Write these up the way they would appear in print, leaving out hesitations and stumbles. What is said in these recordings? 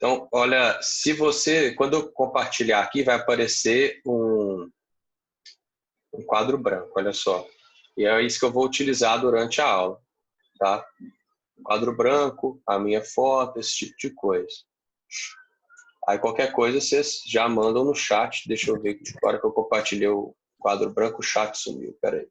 Então, olha, quando eu compartilhar aqui, vai aparecer um quadro branco, olha só. E é isso que eu vou utilizar durante a aula, tá? Quadro branco, a minha foto, esse tipo de coisa. Aí qualquer coisa vocês já mandam no chat. Deixa eu ver que agora que eu compartilhei o quadro branco, o chat sumiu. Peraí.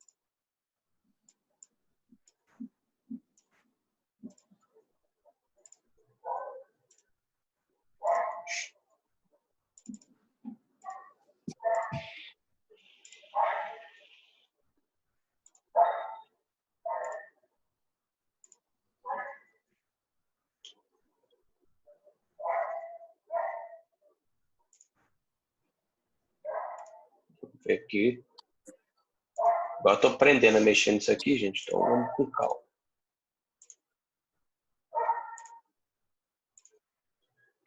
Vou ver aqui. Agora eu tô aprendendo a mexer nisso aqui, gente. Então vamos com calma.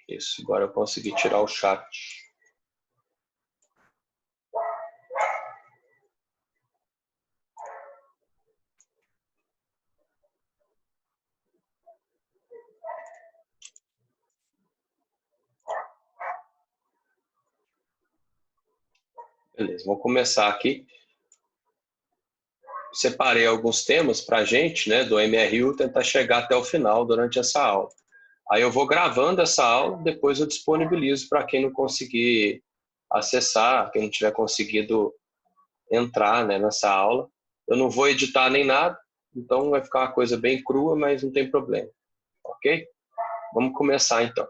Isso, agora eu consegui tirar o chat. Beleza, vamos começar aqui. Separei alguns temas para a gente, né, do MRU, tentar chegar até o final durante essa aula. Aí eu vou gravando essa aula, depois eu disponibilizo para quem não conseguir acessar, quem não tiver conseguido entrar, né, nessa aula. Eu não vou editar nem nada, então vai ficar uma coisa bem crua, mas não tem problema, ok? Vamos começar então.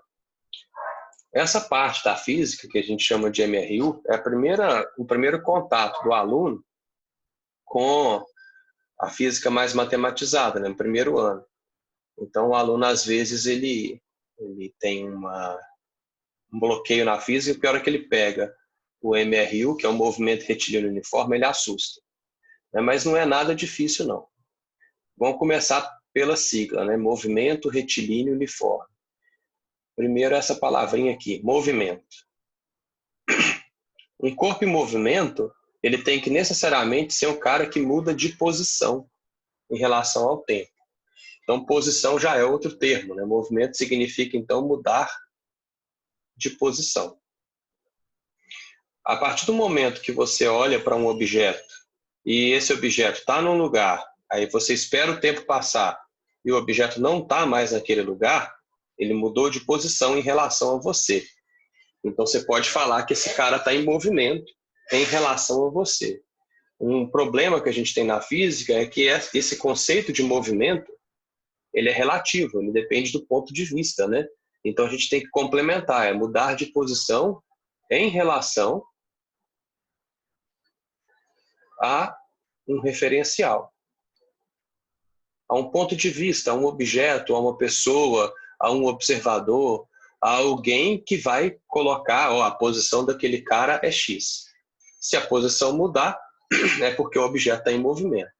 Essa parte da física, que a gente chama de MRU, é o primeiro contato do aluno com a física mais matematizada, né, no primeiro ano. Então, o aluno, às vezes, ele tem um bloqueio na física, e pior é que ele pega o MRU, que é o movimento retilíneo uniforme, ele assusta. Mas não é nada difícil, não. Vamos começar pela sigla, né? Movimento retilíneo uniforme. Primeiro, essa palavrinha aqui, movimento. Um corpo em movimento, ele tem que necessariamente ser um cara que muda de posição em relação ao tempo. Então, posição já é outro termo, né? Movimento significa, então, mudar de posição. A partir do momento que você olha para um objeto e esse objeto está num lugar, aí você espera o tempo passar e o objeto não está mais naquele lugar, ele mudou de posição em relação a você. Então, você pode falar que esse cara está em movimento em relação a você. Um problema que a gente tem na física é que esse conceito de movimento ele é relativo, ele depende do ponto de vista, né? Então, a gente tem que complementar, é mudar de posição em relação a um referencial, a um ponto de vista, a um objeto, a uma pessoa, a um observador, a alguém que vai colocar, a posição daquele cara é X. Se a posição mudar, é porque o objeto está em movimento.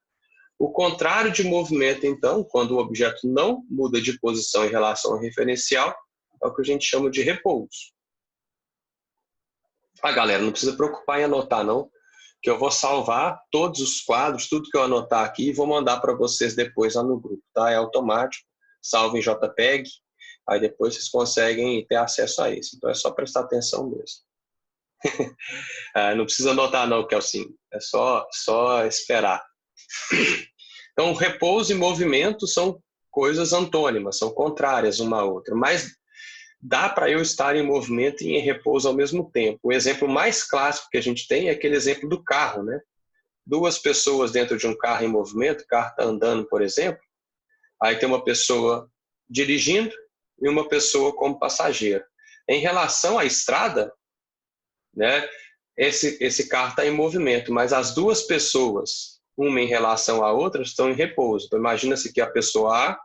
O contrário de movimento, então, quando o objeto não muda de posição em relação ao referencial, é o que a gente chama de repouso. Galera, não precisa preocupar em anotar, não, que eu vou salvar todos os quadros, tudo que eu anotar aqui, e vou mandar para vocês depois lá no grupo, tá? É automático, salvo em JPEG, aí depois vocês conseguem ter acesso a isso. Então é só prestar atenção mesmo. Não precisa anotar não, Kelsinho, é só esperar. Então, repouso e movimento são coisas antônimas, são contrárias uma à outra, mas dá para eu estar em movimento e em repouso ao mesmo tempo. O exemplo mais clássico que a gente tem é aquele exemplo do carro, né? Duas pessoas dentro de um carro em movimento, o carro está andando, por exemplo, aí tem uma pessoa dirigindo e uma pessoa como passageiro. Em relação à estrada, né, esse carro está em movimento, mas as duas pessoas, uma em relação à outra, estão em repouso. Então, imagina-se que a pessoa A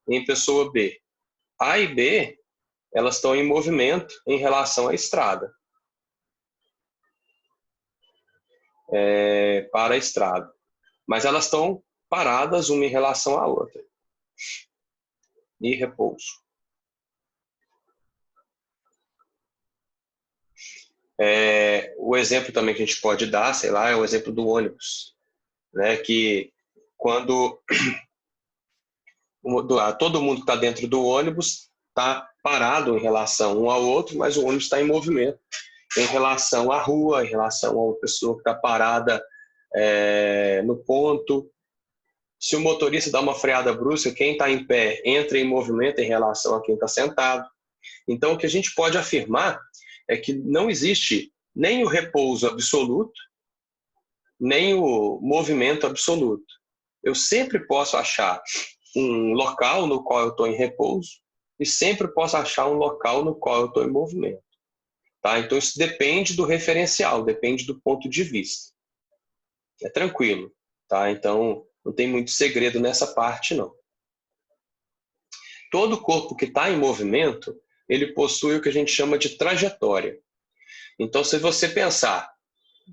e a pessoa B. A e B, elas estão em movimento em relação à estrada. Para a estrada. Mas elas estão paradas uma em relação à outra. E repouso. O exemplo também que a gente pode dar, sei lá, é o exemplo do ônibus, né? Que quando todo mundo que está dentro do ônibus está parado em relação um ao outro, mas o ônibus está em movimento em relação à rua, em relação a uma pessoa que está parada no ponto. Se o motorista dá uma freada brusca, quem está em pé entra em movimento em relação a quem está sentado. Então, o que a gente pode afirmar é que não existe nem o repouso absoluto, nem o movimento absoluto. Eu sempre posso achar um local no qual eu estou em repouso e sempre posso achar um local no qual eu estou em movimento. Tá? Então, isso depende do referencial, depende do ponto de vista. É tranquilo. Tá? Então, não tem muito segredo nessa parte, não. Todo corpo que está em movimento, ele possui o que a gente chama de trajetória. Então, se você pensar,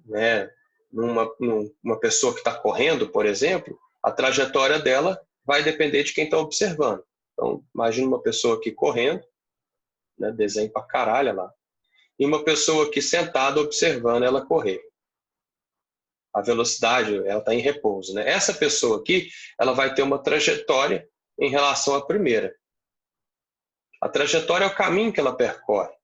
né, numa pessoa que está correndo, por exemplo, a trajetória dela vai depender de quem está observando. Então, imagina uma pessoa aqui correndo, né, desenho pra caralho lá, e uma pessoa aqui sentada observando ela correr. A velocidade, ela está em repouso, né? Essa pessoa aqui, ela vai ter uma trajetória em relação à primeira. A trajetória é o caminho que ela percorre.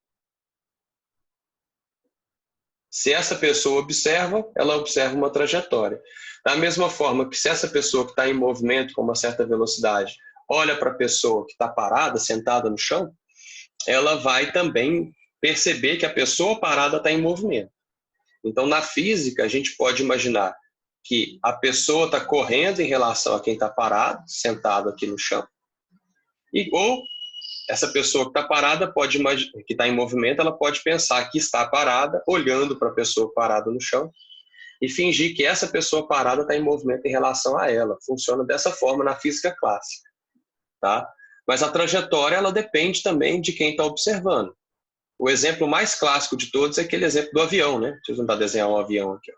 Se essa pessoa observa, ela observa uma trajetória. Da mesma forma que se essa pessoa que está em movimento com uma certa velocidade olha para a pessoa que está parada, sentada no chão, ela vai também perceber que a pessoa parada está em movimento. Então, na física, a gente pode imaginar que a pessoa está correndo em relação a quem está parado, sentado aqui no chão, ou essa pessoa que está parada, que está em movimento, ela pode pensar que está parada, olhando para a pessoa parada no chão, e fingir que essa pessoa parada está em movimento em relação a ela. Funciona dessa forma na física clássica. Tá? Mas a trajetória, ela depende também de quem está observando. O exemplo mais clássico de todos é aquele exemplo do avião, né? Deixa eu tentar desenhar um avião aqui. Ó.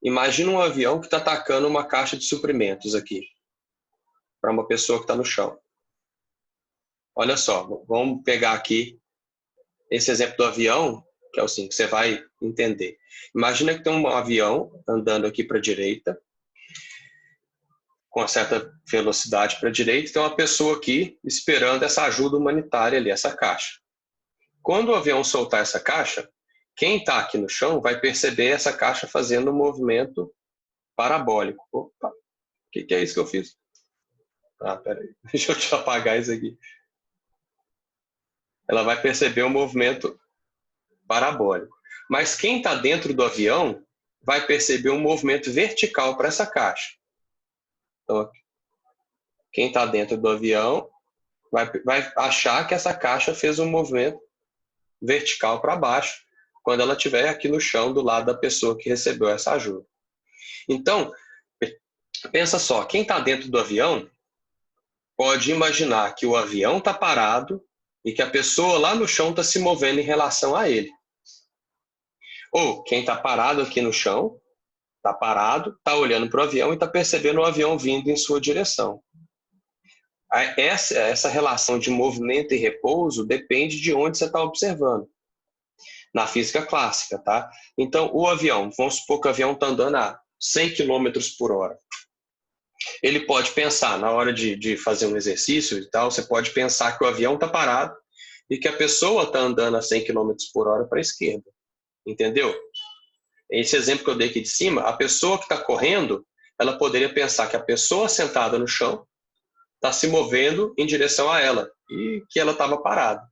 Imagina um avião que está atacando uma caixa de suprimentos aqui, para uma pessoa que está no chão. Olha só, vamos pegar aqui esse exemplo do avião, que é o assim, que você vai entender. Imagina que tem um avião andando aqui para a direita, com uma certa velocidade para a direita, e tem uma pessoa aqui esperando essa ajuda humanitária ali, essa caixa. Quando o avião soltar essa caixa, quem está aqui no chão vai perceber essa caixa fazendo um movimento parabólico. Opa, o que é isso que eu fiz? Ah, peraí, deixa eu te apagar isso aqui. Ela vai perceber um movimento parabólico. Mas quem está dentro do avião vai perceber um movimento vertical para essa caixa. Então, quem está dentro do avião vai achar que essa caixa fez um movimento vertical para baixo, quando ela estiver aqui no chão, do lado da pessoa que recebeu essa ajuda. Então, pensa só, quem está dentro do avião pode imaginar que o avião está parado e que a pessoa lá no chão está se movendo em relação a ele. Ou quem está parado aqui no chão, está parado, está olhando para o avião e está percebendo o avião vindo em sua direção. Essa relação de movimento e repouso depende de onde você está observando. Na física clássica, tá? Então, o avião, vamos supor que o avião está andando a 100 km por hora. Ele pode pensar, na hora de fazer um exercício e tal, você pode pensar que o avião está parado e que a pessoa está andando a 100 km por hora para a esquerda. Entendeu? Esse exemplo que eu dei aqui de cima, a pessoa que está correndo, ela poderia pensar que a pessoa sentada no chão está se movendo em direção a ela e que ela estava parada.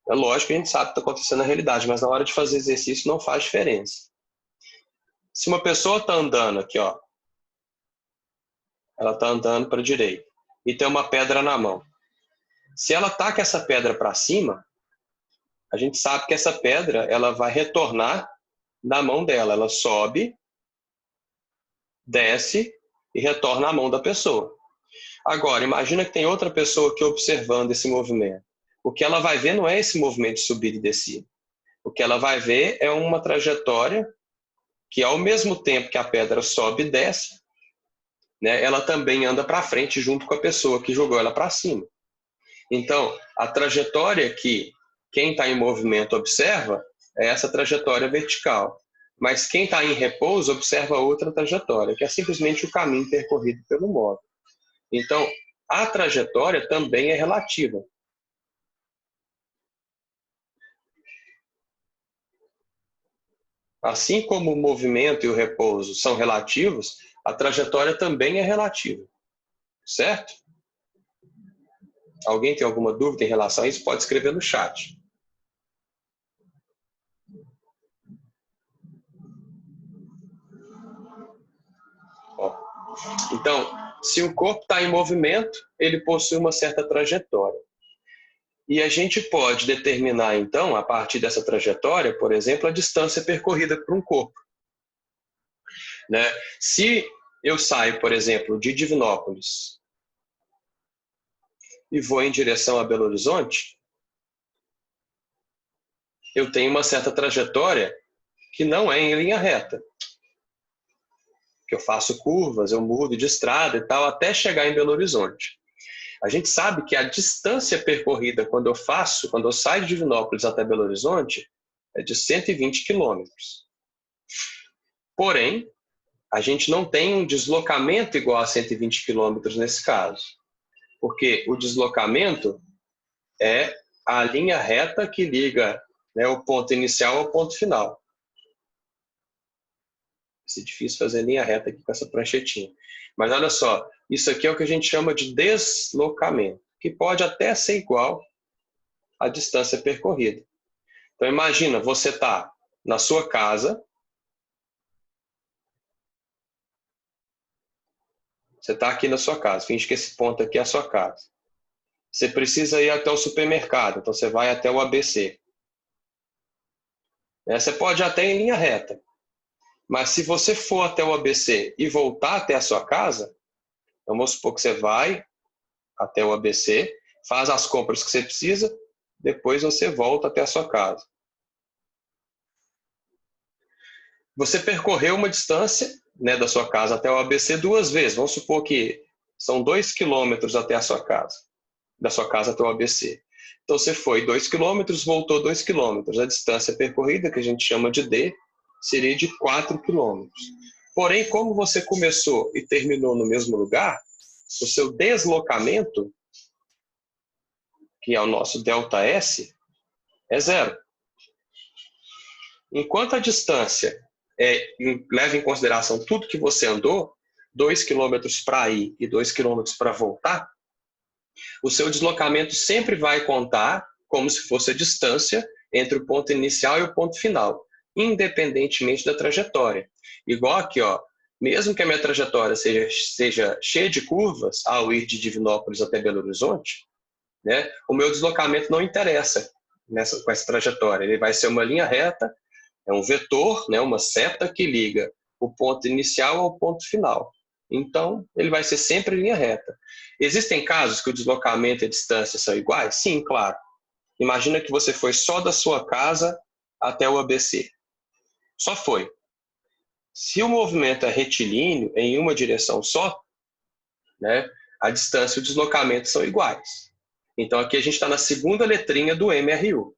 É lógico que a gente sabe o que está acontecendo na realidade, mas na hora de fazer exercício não faz diferença. Se uma pessoa está andando aqui, ó, ela está andando para a direita e tem uma pedra na mão. Se ela taca essa pedra para cima, a gente sabe que essa pedra ela vai retornar na mão dela. Ela sobe, desce e retorna à mão da pessoa. Agora, imagina que tem outra pessoa aqui observando esse movimento. O que ela vai ver não é esse movimento de subida e descida. O que ela vai ver é uma trajetória que, ao mesmo tempo que a pedra sobe e desce, né, ela também anda para frente junto com a pessoa que jogou ela para cima. Então, a trajetória que quem está em movimento observa é essa trajetória vertical. Mas quem está em repouso observa outra trajetória, que é simplesmente o caminho percorrido pelo móvel. Então, a trajetória também é relativa. Assim como o movimento e o repouso são relativos, a trajetória também é relativa. Certo? Alguém tem alguma dúvida em relação a isso? Pode escrever no chat. Ó. Então, se o corpo está em movimento, ele possui uma certa trajetória. E a gente pode determinar, então, a partir dessa trajetória, por exemplo, a distância percorrida por um corpo. Né? Se eu saio, por exemplo, de Divinópolis e vou em direção a Belo Horizonte, eu tenho uma certa trajetória que não é em linha reta. Que eu faço curvas, eu mudo de estrada e tal, até chegar em Belo Horizonte. A gente sabe que a distância percorrida quando eu saio de Divinópolis até Belo Horizonte, é de 120 quilômetros. Porém, a gente não tem um deslocamento igual a 120 quilômetros nesse caso. Porque o deslocamento é a linha reta que liga, né, o ponto inicial ao ponto final. Vai ser difícil fazer linha reta aqui com essa pranchetinha. Mas olha só, isso aqui é o que a gente chama de deslocamento, que pode até ser igual à distância percorrida. Então imagina, você está na sua casa, você está aqui na sua casa, finge que esse ponto aqui é a sua casa. Você precisa ir até o supermercado, então você vai até o ABC. Você pode ir até em linha reta, mas se você for até o ABC e voltar até a sua casa, então vamos supor que você vai até o ABC, faz as compras que você precisa, depois você volta até a sua casa. Você percorreu uma distância, né, da sua casa até o ABC 2 vezes. Vamos supor que são 2 quilômetros até a sua casa, da sua casa até o ABC. Então você foi 2 quilômetros, voltou 2 quilômetros. A distância percorrida, que a gente chama de D, seria de 4 quilômetros. Porém, como você começou e terminou no mesmo lugar, o seu deslocamento, que é o nosso ΔS, é 0. Enquanto a distância leva em consideração tudo que você andou, 2 quilômetros para ir e 2 quilômetros para voltar, o seu deslocamento sempre vai contar como se fosse a distância entre o ponto inicial e o ponto final, independentemente da trajetória. Igual aqui, ó, mesmo que a minha trajetória seja cheia de curvas ao ir de Divinópolis até Belo Horizonte, né, o meu deslocamento não interessa com essa trajetória. Ele vai ser uma linha reta, é um vetor, né, uma seta que liga o ponto inicial ao ponto final. Então, ele vai ser sempre linha reta. Existem casos que o deslocamento e a distância são iguais? Sim, claro. Imagina que você foi só da sua casa até o ABC. Só foi. Se o movimento é retilíneo em uma direção só, né, a distância e o deslocamento são iguais. Então, aqui a gente está na segunda letrinha do MRU.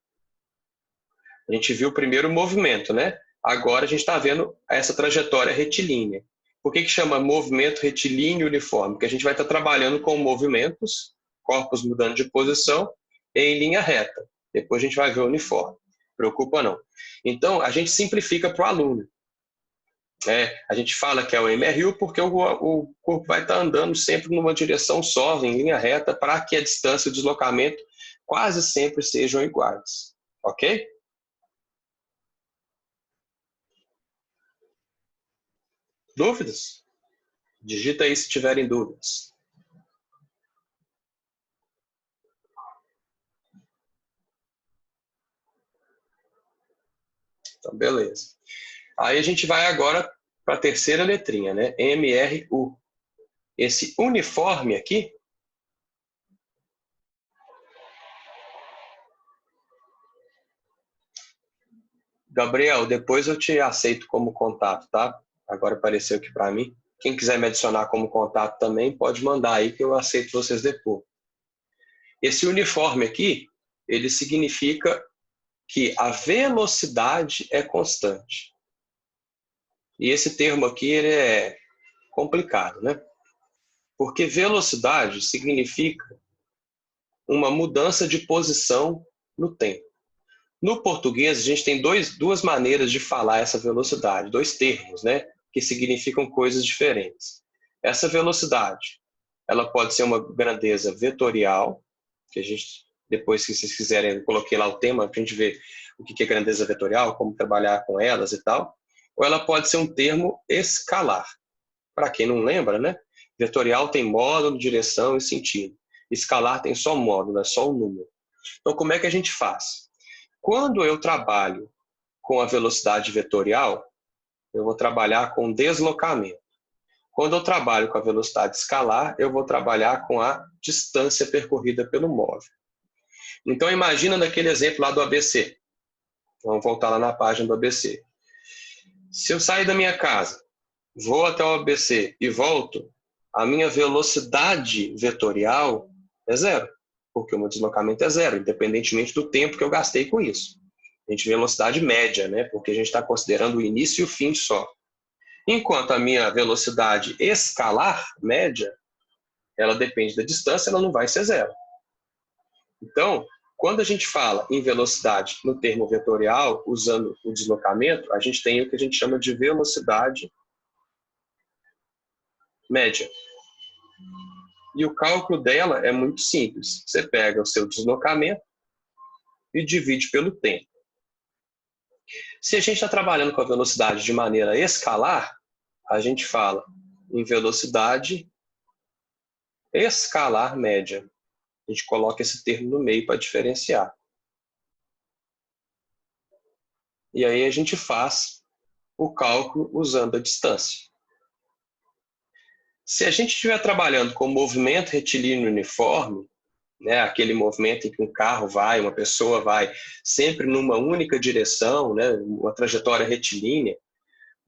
A gente viu o primeiro movimento, né? Agora a gente está vendo essa trajetória retilínea. Por que chama movimento retilíneo uniforme? Porque a gente vai estar trabalhando com movimentos, corpos mudando de posição, em linha reta. Depois a gente vai ver o uniforme. Preocupa não. Então, a gente simplifica para o aluno. A gente fala que é o MRU porque o corpo vai estar andando sempre numa direção só, em linha reta, para que a distância e o deslocamento quase sempre sejam iguais. Ok? Dúvidas? Digita aí se tiverem dúvidas. Então, beleza. Aí a gente vai agora para a terceira letrinha, né? MRU. Esse uniforme aqui, Gabriel, depois eu te aceito como contato, tá? Agora apareceu aqui para mim. Quem quiser me adicionar como contato também, pode mandar aí que eu aceito vocês depois. Esse uniforme aqui, ele significa que a velocidade é constante. E esse termo aqui, ele é complicado, né? Porque velocidade significa uma mudança de posição no tempo. No português, a gente tem duas maneiras de falar essa velocidade, dois termos, né, que significam coisas diferentes. Essa velocidade, ela pode ser uma grandeza vetorial, que a gente, depois, se vocês quiserem, eu coloquei lá o tema para a gente ver o que é grandeza vetorial, como trabalhar com elas e tal, ou ela pode ser um termo escalar. Para quem não lembra, né, vetorial tem módulo, direção e sentido. Escalar tem só módulo, é só um número. Então, como é que a gente faz? Quando eu trabalho com a velocidade vetorial, eu vou trabalhar com deslocamento. Quando eu trabalho com a velocidade escalar, eu vou trabalhar com a distância percorrida pelo móvel. Então, imagina naquele exemplo lá do ABC. Vamos voltar lá na página do ABC. Se eu sair da minha casa, vou até o ABC e volto, a minha velocidade vetorial é zero, porque o meu deslocamento é zero, independentemente do tempo que eu gastei com isso. A gente vê velocidade média, né? Porque a gente está considerando o início e o fim só. Enquanto a minha velocidade escalar média, ela depende da distância, ela não vai ser zero. Então, quando a gente fala em velocidade no termo vetorial, usando o deslocamento, a gente tem o que a gente chama de velocidade média. E o cálculo dela é muito simples. Você pega o seu deslocamento e divide pelo tempo. Se a gente está trabalhando com a velocidade de maneira escalar, a gente fala em velocidade escalar média. A gente coloca esse termo no meio para diferenciar. E aí a gente faz o cálculo usando a distância. Se a gente estiver trabalhando com movimento retilíneo uniforme, né, aquele movimento em que um carro vai, uma pessoa vai sempre numa única direção, né, uma trajetória retilínea,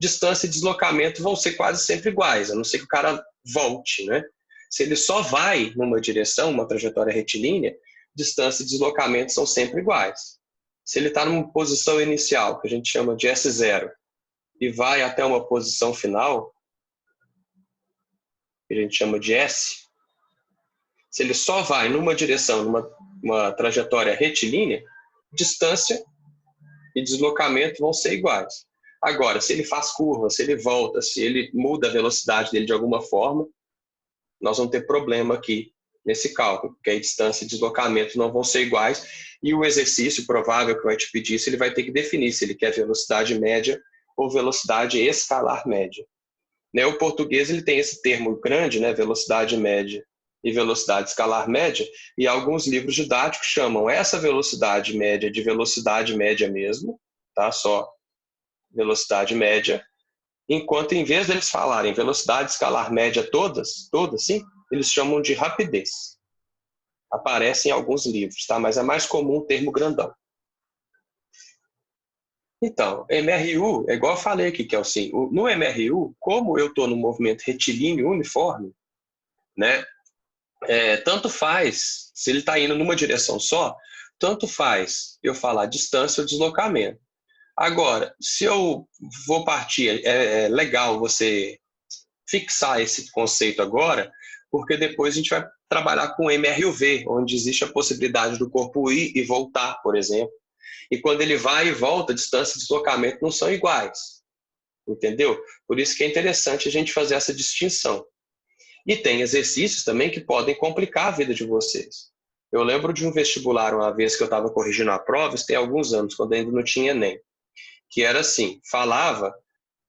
distância e deslocamento vão ser quase sempre iguais, a não ser que o cara volte, né? Se ele só vai numa direção, uma trajetória retilínea, distância e deslocamento são sempre iguais. Se ele está numa posição inicial, que a gente chama de S0, e vai até uma posição final, que a gente chama de S, se ele só vai numa direção, numa trajetória retilínea, distância e deslocamento vão ser iguais. Agora, se ele faz curva, se ele volta, se ele muda a velocidade dele de alguma forma, nós vamos ter problema aqui nesse cálculo, porque a distância e deslocamento não vão ser iguais, e o exercício provável que vai te pedir isso, ele vai ter que definir se ele quer velocidade média ou velocidade escalar média. Né, o português ele tem esse termo grande, né, velocidade média e velocidade escalar média, e alguns livros didáticos chamam essa velocidade média de velocidade média mesmo, tá? Só velocidade média, enquanto em vez deles falarem velocidade escalar média todas, sim, eles chamam de rapidez. Aparece em alguns livros, tá? Mas é mais comum o termo grandão. Então, MRU, é igual eu falei aqui, Kelsin, no MRU, como eu estou no movimento retilíneo uniforme, né, tanto faz, se ele está indo numa direção só, tanto faz eu falar distância ou deslocamento. Agora, se eu vou partir, é legal você fixar esse conceito agora, porque depois a gente vai trabalhar com MRUV, onde existe a possibilidade do corpo ir e voltar, por exemplo. E quando ele vai e volta, distância e deslocamento não são iguais. Entendeu? Por isso que é interessante a gente fazer essa distinção. E tem exercícios também que podem complicar a vida de vocês. Eu lembro de um vestibular uma vez que eu estava corrigindo a prova, isso tem alguns anos, quando ainda não tinha ENEM, que era assim, falava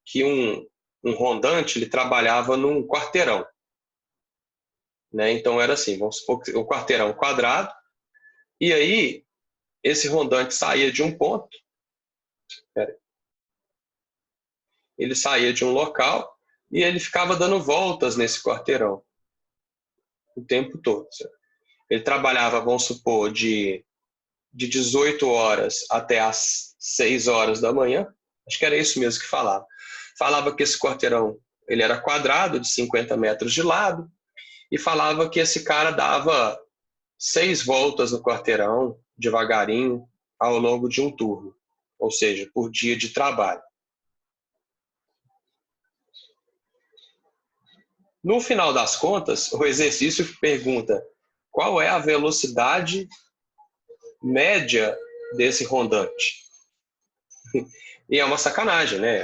que um rondante ele trabalhava num quarteirão. Né? Então era assim, vamos supor que o quarteirão quadrado, e aí esse rondante saía de um ponto, ele saía de um local e ele ficava dando voltas nesse quarteirão o tempo todo. Ele trabalhava, vamos supor, de 18 horas até as 6 horas da manhã, acho que era isso mesmo que falava. Falava que esse quarteirão ele era quadrado, de 50 metros de lado, e falava que esse cara dava 6 voltas no quarteirão, devagarinho, ao longo de um turno, ou seja, por dia de trabalho. No final das contas, o exercício pergunta qual é a velocidade média desse rondante. E é uma sacanagem, né?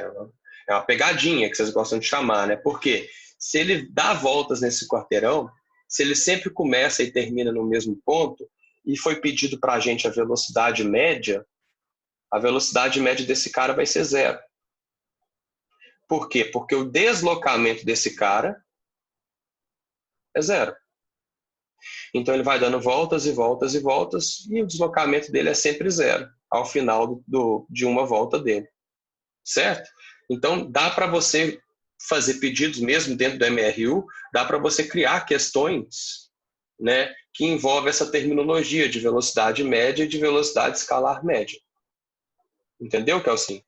É uma pegadinha que vocês gostam de chamar, né? Porque se ele dá voltas nesse quarteirão, se ele sempre começa e termina no mesmo ponto, e foi pedido para a gente a velocidade média desse cara vai ser zero. Por quê? Porque o deslocamento desse cara é zero. Então ele vai dando voltas e voltas e voltas, e o deslocamento dele é sempre zero, ao final de uma volta dele. Certo? Então dá para você fazer pedidos mesmo dentro do MRU, dá para você criar questões, né, que envolvem essa terminologia de velocidade média e de velocidade escalar média. Entendeu, Kelsin?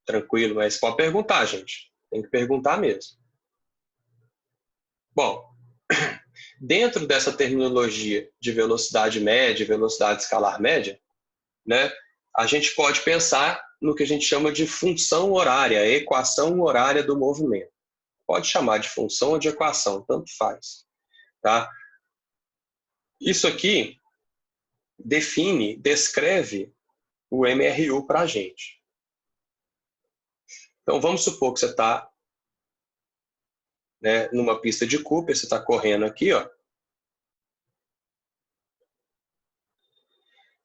Tranquilo, mas pode perguntar, gente. Tem que perguntar mesmo. Bom, dentro dessa terminologia de velocidade média e velocidade escalar média, né, a gente pode pensar no que a gente chama de função horária, a equação horária do movimento. Pode chamar de função ou de equação, tanto faz. Tá? Isso aqui descreve o MRU para a gente. Então, vamos supor que você está, né, numa pista de Cooper, você está correndo aqui, ó.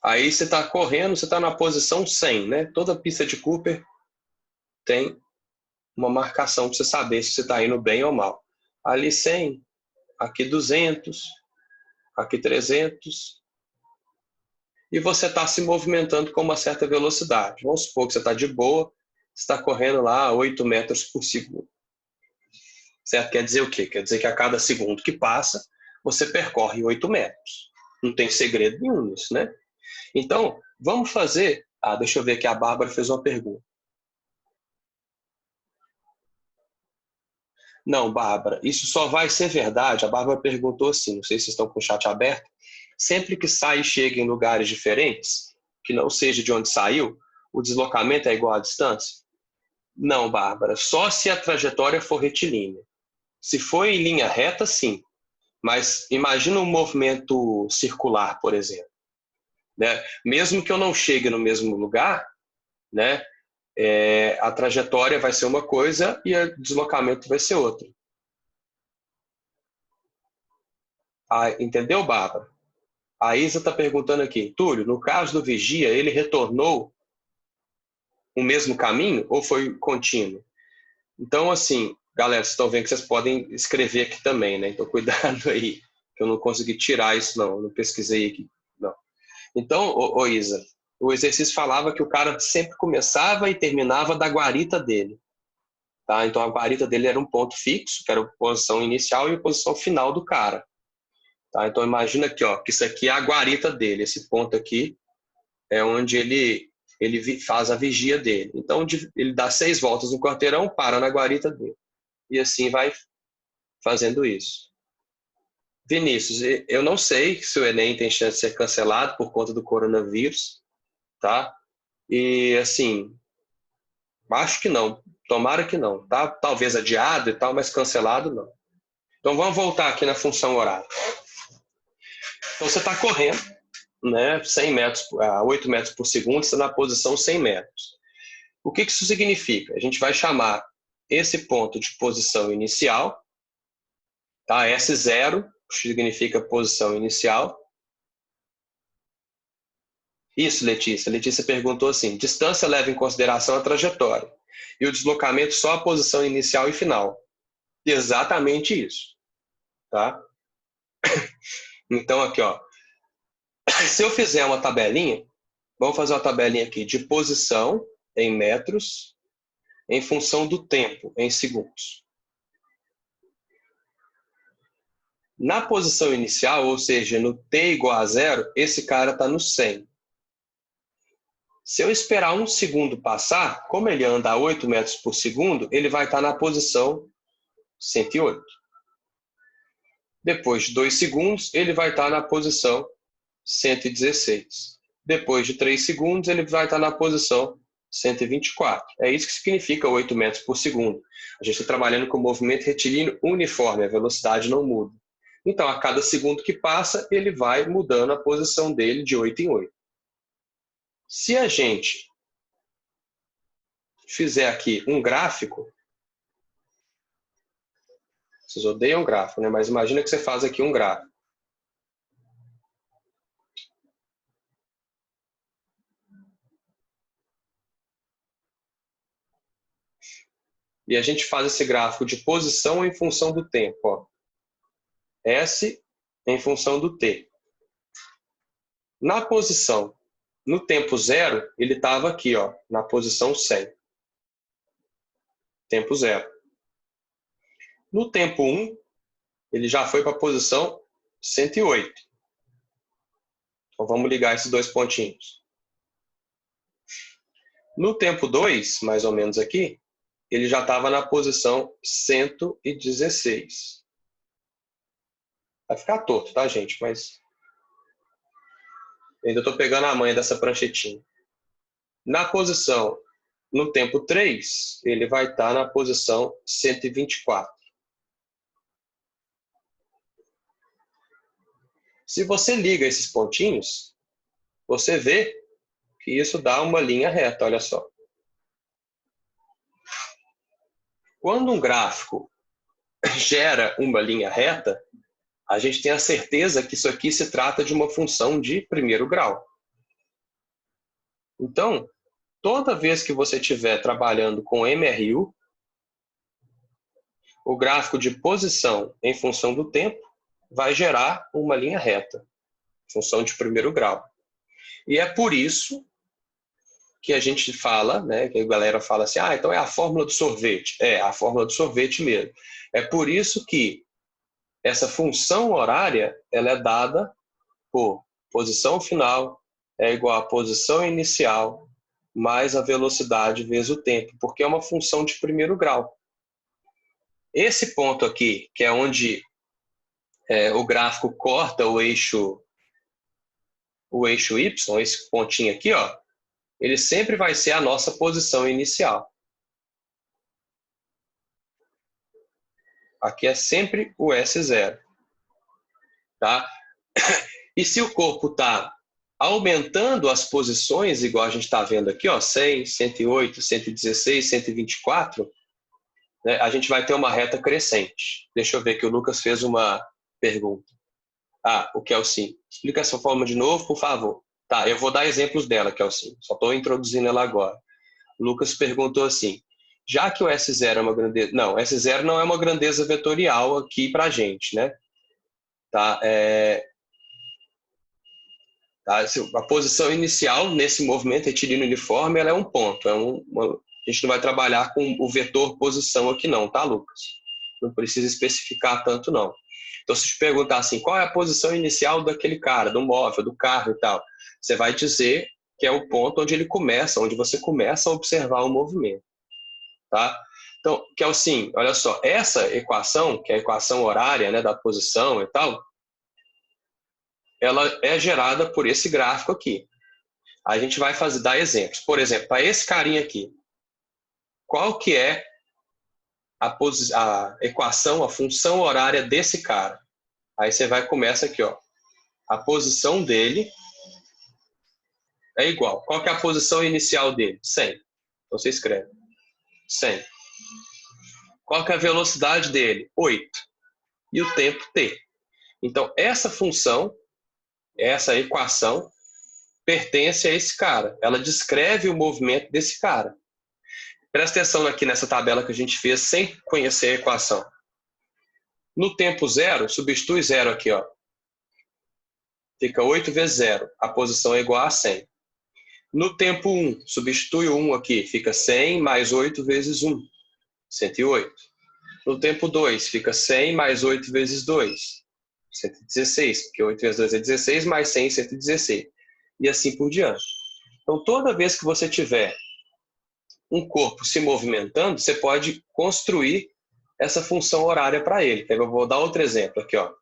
Aí você está correndo, você está na posição 100, né? Toda pista de Cooper tem uma marcação para você saber se você está indo bem ou mal. Ali 100, aqui 200, aqui 300. E você está se movimentando com uma certa velocidade. Vamos supor que você está de boa, está correndo lá a 8 metros por segundo. Certo? Quer dizer o quê? Quer dizer que a cada segundo que passa, você percorre 8 metros. Não tem segredo nenhum nisso, né? Então, vamos fazer... deixa eu ver que a Bárbara fez uma pergunta. Não, Bárbara, isso só vai ser verdade. A Bárbara perguntou assim, não sei se vocês estão com o chat aberto, sempre que sai e chega em lugares diferentes, que não seja de onde saiu, o deslocamento é igual à distância? Não, Bárbara, só se a trajetória for retilínea. Se for em linha reta, sim. Mas imagina um movimento circular, por exemplo. Né? Mesmo que eu não chegue no mesmo lugar, né, a trajetória vai ser uma coisa e o deslocamento vai ser outra. Entendeu, Bárbara? A Isa está perguntando aqui, Túlio, no caso do vigia, ele retornou o mesmo caminho ou foi contínuo? Então, assim, galera, vocês estão vendo que vocês podem escrever aqui também, né? Então, cuidado aí, que eu não consegui tirar isso, não pesquisei aqui, não. Então, ô Isa, o exercício falava que o cara sempre começava e terminava da guarita dele. Tá? Então, a guarita dele era um ponto fixo, que era a posição inicial e a posição final do cara. Tá? Então, imagina aqui, ó, que isso aqui é a guarita dele. Esse ponto aqui é onde ele faz a vigia dele. Então, ele dá 6 voltas no quarteirão, para na guarita dele. E assim vai fazendo isso. Vinícius, eu não sei se o Enem tem chance de ser cancelado por conta do coronavírus, tá? E, assim, acho que não. Tomara que não, tá? Talvez adiado e tal, mas cancelado não. Então, vamos voltar aqui na função horária. Então, você está correndo, né, 100 metros, 8 metros por segundo, você está na posição 100 metros. O que isso significa? A gente vai chamar esse ponto de posição inicial, tá? S0 significa posição inicial. Isso, Letícia. Letícia perguntou assim, distância leva em consideração a trajetória e o deslocamento só a posição inicial e final. Exatamente isso. Tá? Então, aqui, ó. Se eu fizer uma tabelinha, vamos fazer uma tabelinha aqui de posição em metros em função do tempo, em segundos. Na posição inicial, ou seja, no t igual a 0, esse cara está no 100. Se eu esperar um segundo passar, como ele anda a 8 metros por segundo, ele vai estar na posição 108. Depois de 2 segundos, ele vai estar na posição 116. Depois de 3 segundos, ele vai estar na posição 124. É isso que significa 8 metros por segundo. A gente está trabalhando com movimento retilíneo uniforme, a velocidade não muda. Então, a cada segundo que passa, ele vai mudando a posição dele de 8 em 8. Se a gente fizer aqui um gráfico, vocês odeiam gráfico, né? Mas imagina que você faz aqui um gráfico. E a gente faz esse gráfico de posição em função do tempo. Ó. S em função do T. Na posição, no tempo zero, ele estava aqui, ó, na posição 100. Tempo zero. No tempo 1, ele já foi para a posição 108. Então vamos ligar esses dois pontinhos. No tempo 2, mais ou menos aqui, ele já estava na posição 116. Vai ficar torto, tá, gente? Mas eu ainda estou pegando a manha dessa pranchetinha. Na posição, no tempo 3, ele vai estar na posição 124. Se você liga esses pontinhos, você vê que isso dá uma linha reta, olha só. Quando um gráfico gera uma linha reta, a gente tem a certeza que isso aqui se trata de uma função de primeiro grau. Então, toda vez que você estiver trabalhando com MRU, o gráfico de posição em função do tempo vai gerar uma linha reta, função de primeiro grau. E é por isso que a gente fala, né, que a galera fala assim, ah, então é a fórmula do sorvete. É, a fórmula do sorvete mesmo. É por isso que essa função horária, ela é dada por posição final é igual a posição inicial mais a velocidade vezes o tempo, porque é uma função de primeiro grau. Esse ponto aqui, que é onde o gráfico corta o eixo Y, esse pontinho aqui, ó, ele sempre vai ser a nossa posição inicial. Aqui é sempre o S0. Tá? E se o corpo está aumentando as posições, igual a gente está vendo aqui, ó, 100, 108, 116, 124, né, a gente vai ter uma reta crescente. Deixa eu ver que o Lucas fez uma pergunta. Ah, o Kelsim. Explica essa forma de novo, por favor. Tá, eu vou dar exemplos dela, Kelsim. Só estou introduzindo ela agora. O Lucas perguntou assim, já que o S0 é uma grandeza... Não, S0 não é uma grandeza vetorial aqui para a gente, né? Tá, tá, a posição inicial nesse movimento retilíneo uniforme ela é um ponto. A gente não vai trabalhar com o vetor posição aqui não, tá, Lucas? Não precisa especificar tanto, não. Então, se te perguntar assim, qual é a posição inicial daquele cara, do móvel, do carro e tal, você vai dizer que é o ponto onde ele começa, onde você começa a observar o movimento. Tá? Então, que é assim, olha só, essa equação, que é a equação horária, né, da posição e tal, ela é gerada por esse gráfico aqui. A gente vai dar exemplos. Por exemplo, para esse carinha aqui, qual que é a equação, a função horária desse cara? Aí você começa aqui, ó. A posição dele é igual. Qual que é a posição inicial dele? 100. Então você escreve 100. Qual que é a velocidade dele? 8. E o tempo t. Então essa função, essa equação, pertence a esse cara. Ela descreve o movimento desse cara. Presta atenção aqui nessa tabela que a gente fez sem conhecer a equação. No tempo zero, substitui zero aqui, ó. Fica 8 vezes zero. A posição é igual a 100. No tempo 1, substitui o 1 aqui. Fica 100 mais 8 vezes 1. 108. No tempo 2, fica 100 mais 8 vezes 2. 116. Porque 8 vezes 2 é 16, mais 100, 116. E assim por diante. Então, toda vez que você tiver um corpo se movimentando, você pode construir essa função horária para ele. Eu vou dar outro exemplo aqui, ó.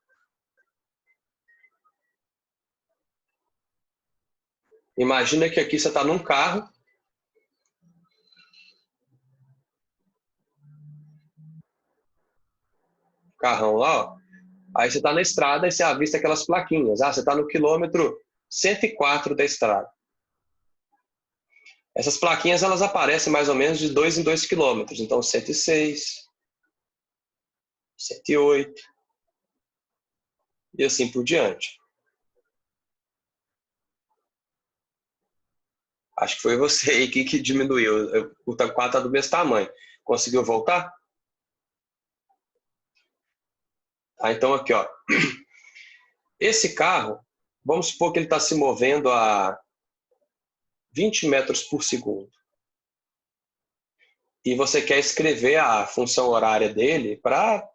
Imagina que aqui você está num carro carrão lá, ó. Aí você está na estrada e você avista aquelas plaquinhas. Ah, você está no quilômetro 104 da estrada. Essas plaquinhas elas aparecem mais ou menos de 2 em 2 quilômetros. Então, 106, 108 e assim por diante. Acho que foi você aí que diminuiu. O quadro está do mesmo tamanho. Conseguiu voltar? Ah, então aqui, ó. Esse carro, vamos supor que ele está se movendo a 20 metros por segundo. E você quer escrever a função horária dele para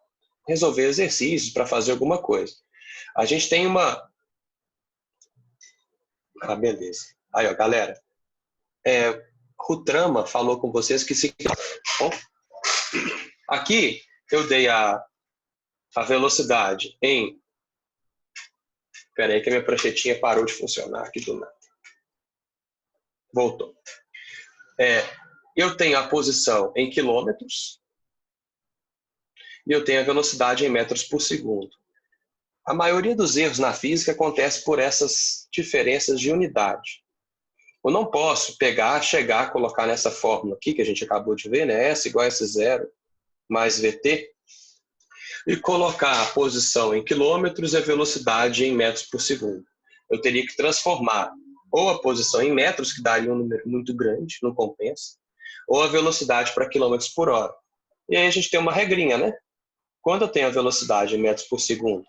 resolver exercícios, para fazer alguma coisa. A gente tem uma... Ah, beleza. Aí, ó, galera. Rutrama falou com vocês que se... Bom, aqui eu dei a velocidade em... Espera aí que a minha pranchetinha parou de funcionar aqui do nada. Voltou. Eu tenho a posição em quilômetros e eu tenho a velocidade em metros por segundo. A maioria dos erros na física acontece por essas diferenças de unidade. Eu não posso pegar, chegar, colocar nessa fórmula aqui que a gente acabou de ver, né? S igual a S0 mais VT, e colocar a posição em quilômetros e a velocidade em metros por segundo. Eu teria que transformar ou a posição em metros, que daria um número muito grande, não compensa, ou a velocidade para quilômetros por hora. E aí a gente tem uma regrinha, né? Quando eu tenho a velocidade em metros por segundo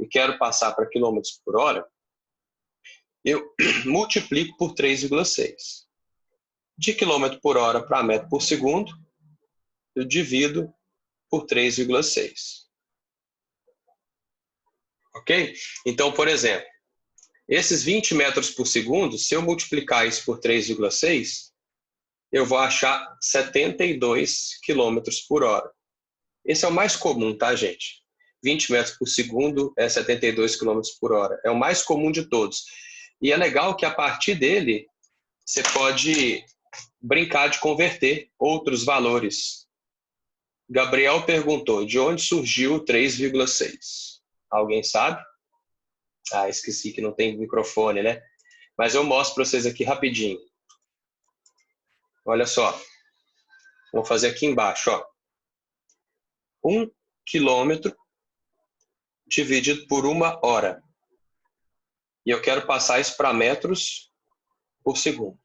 e quero passar para quilômetros por hora, eu multiplico por 3,6. De quilômetro por hora para metro por segundo, eu divido por 3,6. Ok? Então, por exemplo, esses 20 metros por segundo, se eu multiplicar isso por 3,6, eu vou achar 72 quilômetros por hora. Esse é o mais comum, tá, gente? 20 metros por segundo é 72 quilômetros por hora. É o mais comum de todos. E é legal que a partir dele, você pode brincar de converter outros valores. Gabriel perguntou, de onde surgiu 3,6? Alguém sabe? Ah, esqueci que não tem microfone, né? Mas eu mostro para vocês aqui rapidinho. Olha só. Vou fazer aqui embaixo, ó. 1 quilômetro dividido por 1 hora. E eu quero passar isso para metros por segundo.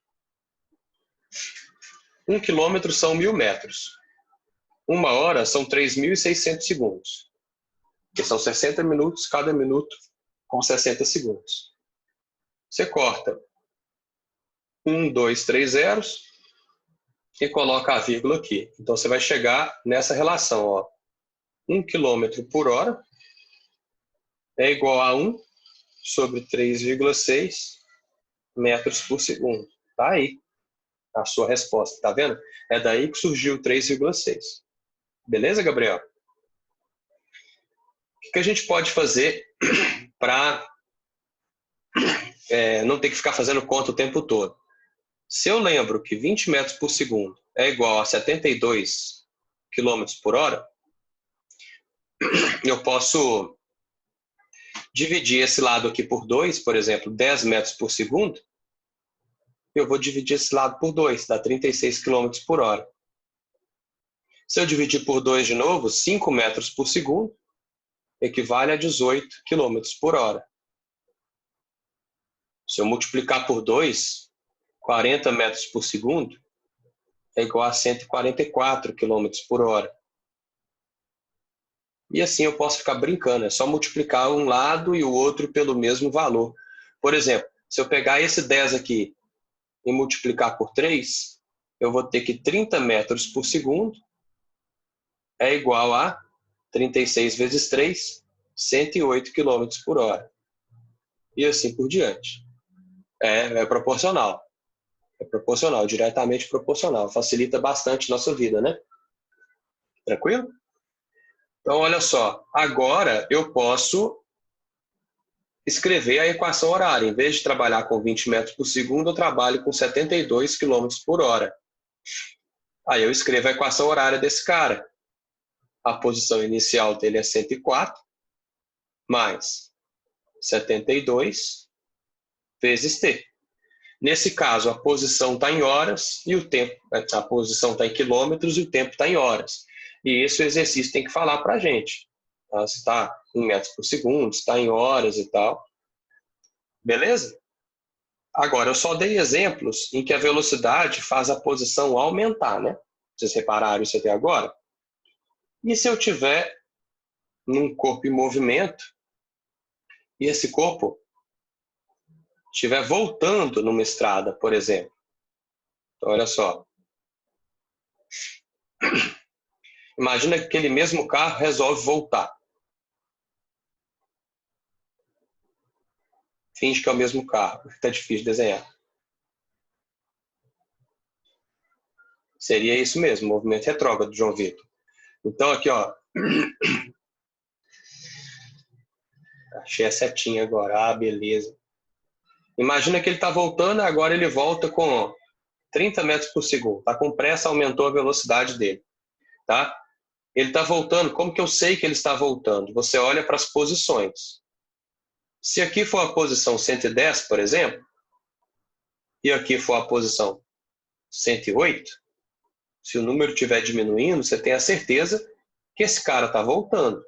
1 quilômetro são 1.000 metros. 1 hora são 3.600 segundos. Que são 60 minutos, cada minuto com 60 segundos. Você corta 1, 2, 3 zeros e coloca a vírgula aqui. Então você vai chegar nessa relação, ó. 1 quilômetro por hora é igual a 1 sobre 3,6 metros por segundo. Tá aí a sua resposta, tá vendo? É daí que surgiu 3,6. Beleza, Gabriel? O que a gente pode fazer para não ter que ficar fazendo conta o tempo todo? Se eu lembro que 20 metros por segundo é igual a 72 quilômetros por hora, eu posso dividir esse lado aqui por 2, por exemplo, 10 metros por segundo, eu vou dividir esse lado por 2, dá 36 quilômetros por hora. Se eu dividir por 2 de novo, 5 metros por segundo equivale a 18 quilômetros por hora. Se eu multiplicar por 2, 40 metros por segundo é igual a 144 quilômetros por hora. E assim eu posso ficar brincando, é só multiplicar um lado e o outro pelo mesmo valor. Por exemplo, se eu pegar esse 10 aqui e multiplicar por 3, eu vou ter que 30 metros por segundo é igual a 36 vezes 3, 108 quilômetros por hora. E assim por diante. É proporcional. É proporcional, diretamente proporcional. Facilita bastante nossa vida, né? Tranquilo? Então, olha só. Agora eu posso escrever a equação horária. Em vez de trabalhar com 20 metros por segundo, eu trabalho com 72 quilômetros por hora. Aí eu escrevo a equação horária desse cara. a posição inicial dele é 104, mais 72 vezes t. Nesse caso, a posição está em horas e o tempo, a posição está em quilômetros e o tempo está em horas. E isso o exercício tem que falar para a gente. Tá? Se está em metros por segundo, se está em horas e tal. Beleza? Agora, eu só dei exemplos em que a velocidade faz a posição aumentar, né? Vocês repararam isso até agora? E se eu tiver num corpo em movimento e esse corpo estiver voltando numa estrada, por exemplo? Então, olha só. Imagina que aquele mesmo carro resolve voltar. Finge que é o mesmo carro. Está difícil de desenhar. Seria isso mesmo, movimento retrógrado, João Vitor. Então, aqui, ó. Achei a setinha agora. Ah, beleza. Imagina que ele está voltando, agora ele volta com 30 metros por segundo. Está com pressa, aumentou a velocidade dele. Tá? Ele está voltando. Como que eu sei que ele está voltando? Você olha para as posições. Se aqui for a posição 110, por exemplo, e aqui for a posição 108, se o número estiver diminuindo, você tem a certeza que esse cara está voltando.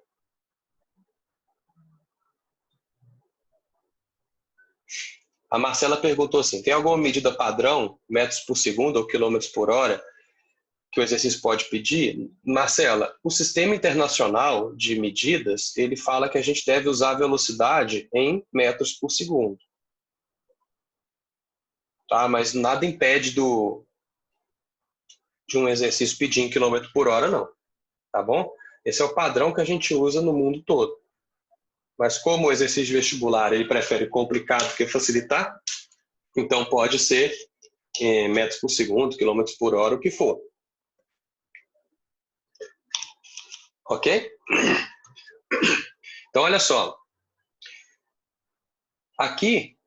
A Marcela perguntou assim, tem alguma medida padrão, metros por segundo ou quilômetros por hora, que o exercício pode pedir? Marcela, o Sistema Internacional de Medidas, ele fala que a gente deve usar a velocidade em metros por segundo. Tá? Mas nada impede de um exercício pedir em quilômetro por hora, não. Tá bom? Esse é o padrão que a gente usa no mundo todo. Mas como o exercício de vestibular ele prefere complicar do que facilitar, então pode ser metros por segundo, quilômetros por hora, o que for. Ok? Então, olha só. Aqui,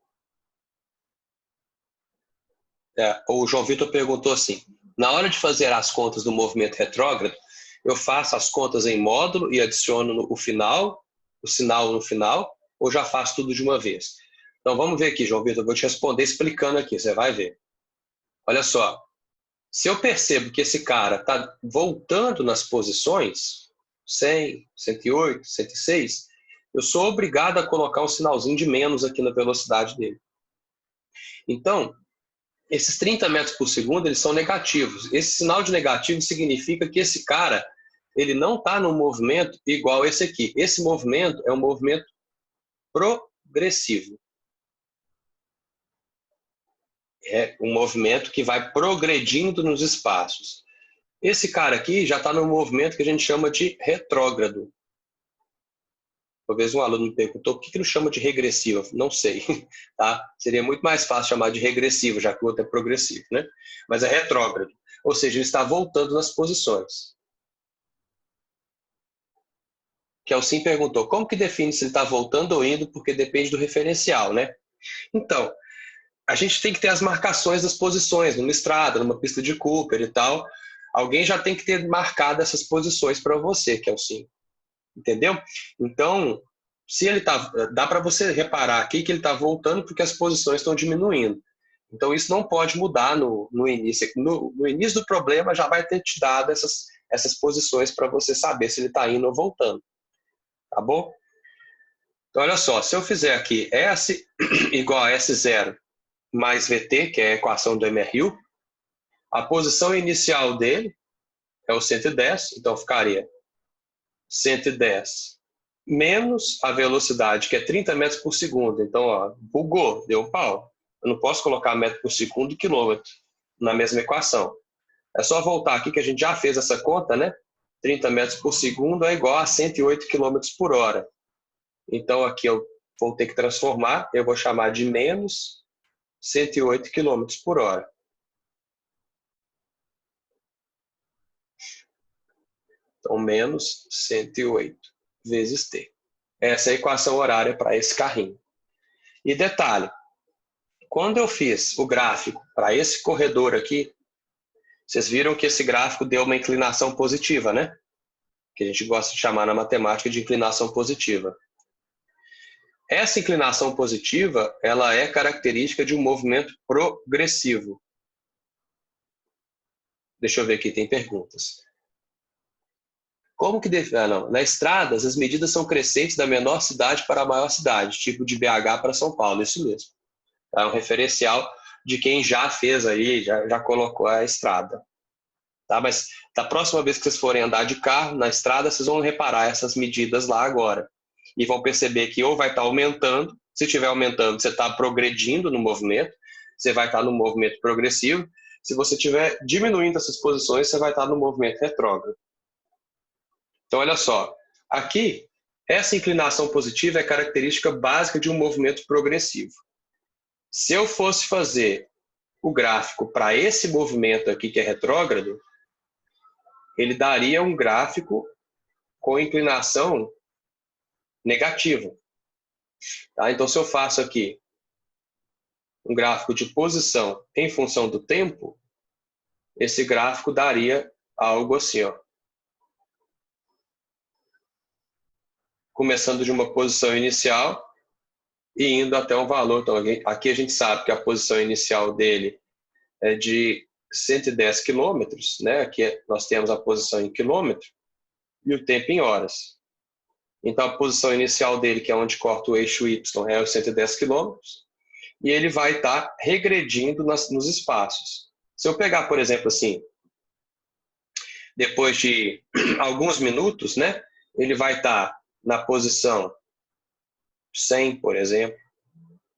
o João Vitor perguntou assim, na hora de fazer as contas do movimento retrógrado, eu faço as contas em módulo e adiciono o sinal no final, ou já faço tudo de uma vez? Então, vamos ver aqui, João Vitor, eu vou te responder explicando aqui, você vai ver. Olha só, se eu percebo que esse cara está voltando nas posições, 100, 108, 106, eu sou obrigado a colocar um sinalzinho de menos aqui na velocidade dele. Então, esses 30 metros por segundo, eles são negativos. Esse sinal de negativo significa que esse cara, ele não está num movimento igual esse aqui. Esse movimento é um movimento progressivo. É um movimento que vai progredindo nos espaços. Esse cara aqui já está num movimento que a gente chama de retrógrado. Talvez um aluno me perguntou por que não chama de regressivo. Não sei. Tá? Seria muito mais fácil chamar de regressivo, já que o outro é progressivo. Né? Mas é retrógrado. Ou seja, ele está voltando nas posições. Kelsim perguntou, como que define se ele está voltando ou indo? Porque depende do referencial, né? Então, a gente tem que ter as marcações das posições, numa estrada, numa pista de Cooper e tal. Alguém já tem que ter marcado essas posições para você, Kelsim. Entendeu? Então, se ele dá para você reparar aqui que ele está voltando porque as posições estão diminuindo. Então, isso não pode mudar no início. No início do problema, já vai ter te dado essas posições para você saber se ele está indo ou voltando. Tá bom? Então, olha só. Se eu fizer aqui S igual a S0 mais VT, que é a equação do MRU, a posição inicial dele é o 110, então ficaria 110 menos a velocidade, que é 30 metros por segundo. Então, ó, bugou, deu pau. Eu não posso colocar metro por segundo e quilômetro na mesma equação. É só voltar aqui que a gente já fez essa conta, né? 30 metros por segundo é igual a 108 quilômetros por hora. Então, aqui eu vou ter que transformar, eu vou chamar de menos 108 quilômetros por hora. Então, menos 108 vezes t. Essa é a equação horária para esse carrinho. E detalhe, quando eu fiz o gráfico para esse corredor aqui, vocês viram que esse gráfico deu uma inclinação positiva, né? que a gente gosta de chamar na matemática de inclinação positiva. Essa inclinação positiva, ela é característica de um movimento progressivo. Deixa eu ver aqui, tem perguntas. Como que na estradas, as medidas são crescentes da menor cidade para a maior cidade, tipo de BH para São Paulo, isso mesmo. É um referencial de quem já fez aí, já colocou a estrada. Tá? Mas da próxima vez que vocês forem andar de carro na estrada, vocês vão reparar essas medidas lá agora. E vão perceber que ou vai estar aumentando, se estiver aumentando, você está progredindo no movimento, você vai estar no movimento progressivo. Se você estiver diminuindo essas posições, você vai estar no movimento retrógrado. Então, olha só, aqui, essa inclinação positiva é característica básica de um movimento progressivo. Se eu fosse fazer o gráfico para esse movimento aqui que é retrógrado, ele daria um gráfico com inclinação negativa. Tá? Então, se eu faço aqui um gráfico de posição em função do tempo, esse gráfico daria algo assim, ó. Começando de uma posição inicial e indo até um valor. Então, aqui a gente sabe que a posição inicial dele é de 110 quilômetros, né? Aqui nós temos a posição em quilômetro e o tempo em horas. Então, a posição inicial dele, que é onde corta o eixo Y, é os 110 quilômetros, e ele vai estar regredindo nos espaços. Se eu pegar, por exemplo, assim, depois de alguns minutos, né? Ele vai estar na posição 100, por exemplo.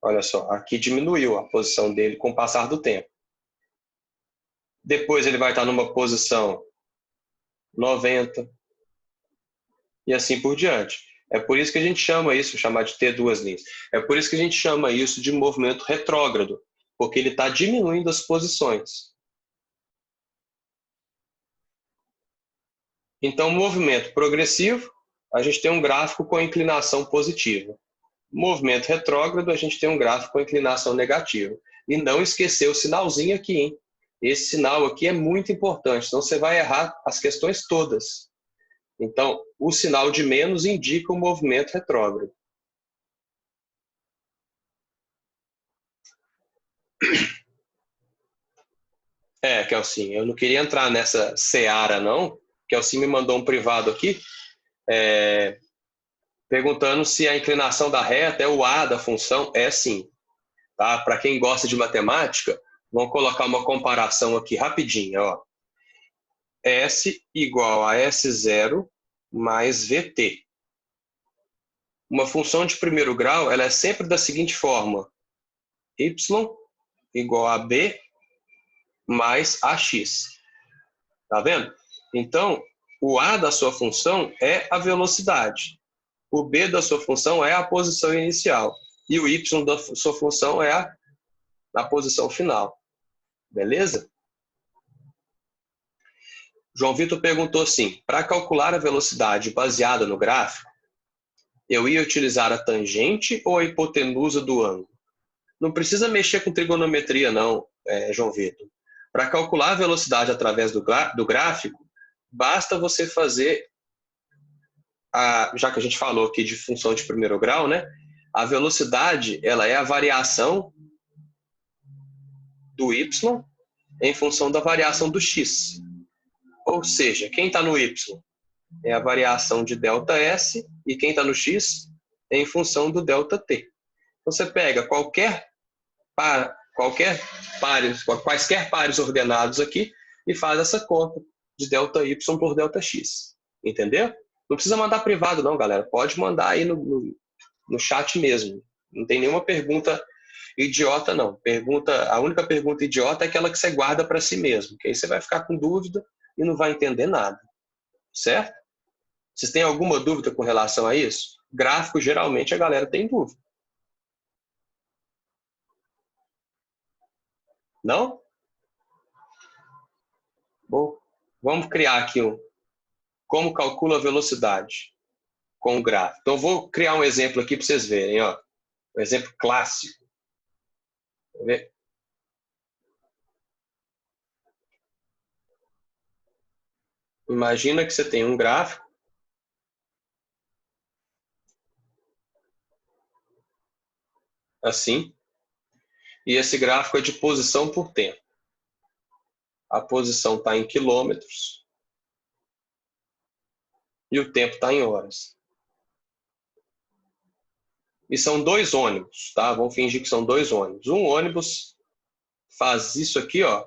Olha só, aqui diminuiu a posição dele com o passar do tempo. Depois ele vai estar numa posição 90 e assim por diante. É por isso que a gente chama isso, chamar de ter duas linhas. É por isso que a gente chama isso de movimento retrógrado, porque ele está diminuindo as posições. Então, movimento progressivo, a gente tem um gráfico com inclinação positiva. Movimento retrógrado, a gente tem um gráfico com inclinação negativa. E não esquecer o sinalzinho aqui, hein? Esse sinal aqui é muito importante, senão você vai errar as questões todas. Então, o sinal de menos indica o movimento retrógrado. Kelsin, eu não queria entrar nessa seara, não. Kelsin me mandou um privado aqui, perguntando se a inclinação da reta é o A da função. É sim. Tá? Para quem gosta de matemática, vamos colocar uma comparação aqui rapidinho. Ó. S igual a S0 mais VT. Uma função de primeiro grau, ela é sempre da seguinte forma: y igual a b mais ax. Tá vendo? Então, o a da sua função é a velocidade. O b da sua função é a posição inicial. E o y da sua função é a posição final. Beleza? João Vitor perguntou assim: para calcular a velocidade baseada no gráfico, eu ia utilizar a tangente ou a hipotenusa do ângulo? Não precisa mexer com trigonometria, não, João Vitor. Para calcular a velocidade através do gráfico, basta você fazer, já que a gente falou aqui de função de primeiro grau, né? A velocidade, ela é a variação do y em função da variação do x. Ou seja, quem está no y é a variação de ΔS e quem está no x é em função do ΔT. Você pega quaisquer pares ordenados aqui e faz essa conta de ΔY por ΔX. Entendeu? Não precisa mandar privado não, galera. Pode mandar aí no chat mesmo. Não tem nenhuma pergunta idiota, não. A única pergunta idiota é aquela que você guarda para si mesmo, que aí você vai ficar com dúvida e não vai entender nada. Certo? Vocês têm alguma dúvida com relação a isso? Gráfico, geralmente, a galera tem dúvida. Não? Bom, vamos criar aqui como calcula a velocidade com o gráfico. Então, vou criar um exemplo aqui para vocês verem. Ó. Um exemplo clássico. Quer ver? Imagina que você tem um gráfico assim, e esse gráfico é de posição por tempo. A posição está em quilômetros e o tempo está em horas. E são dois ônibus, tá? Vamos fingir que são dois ônibus. Um ônibus faz isso aqui, ó.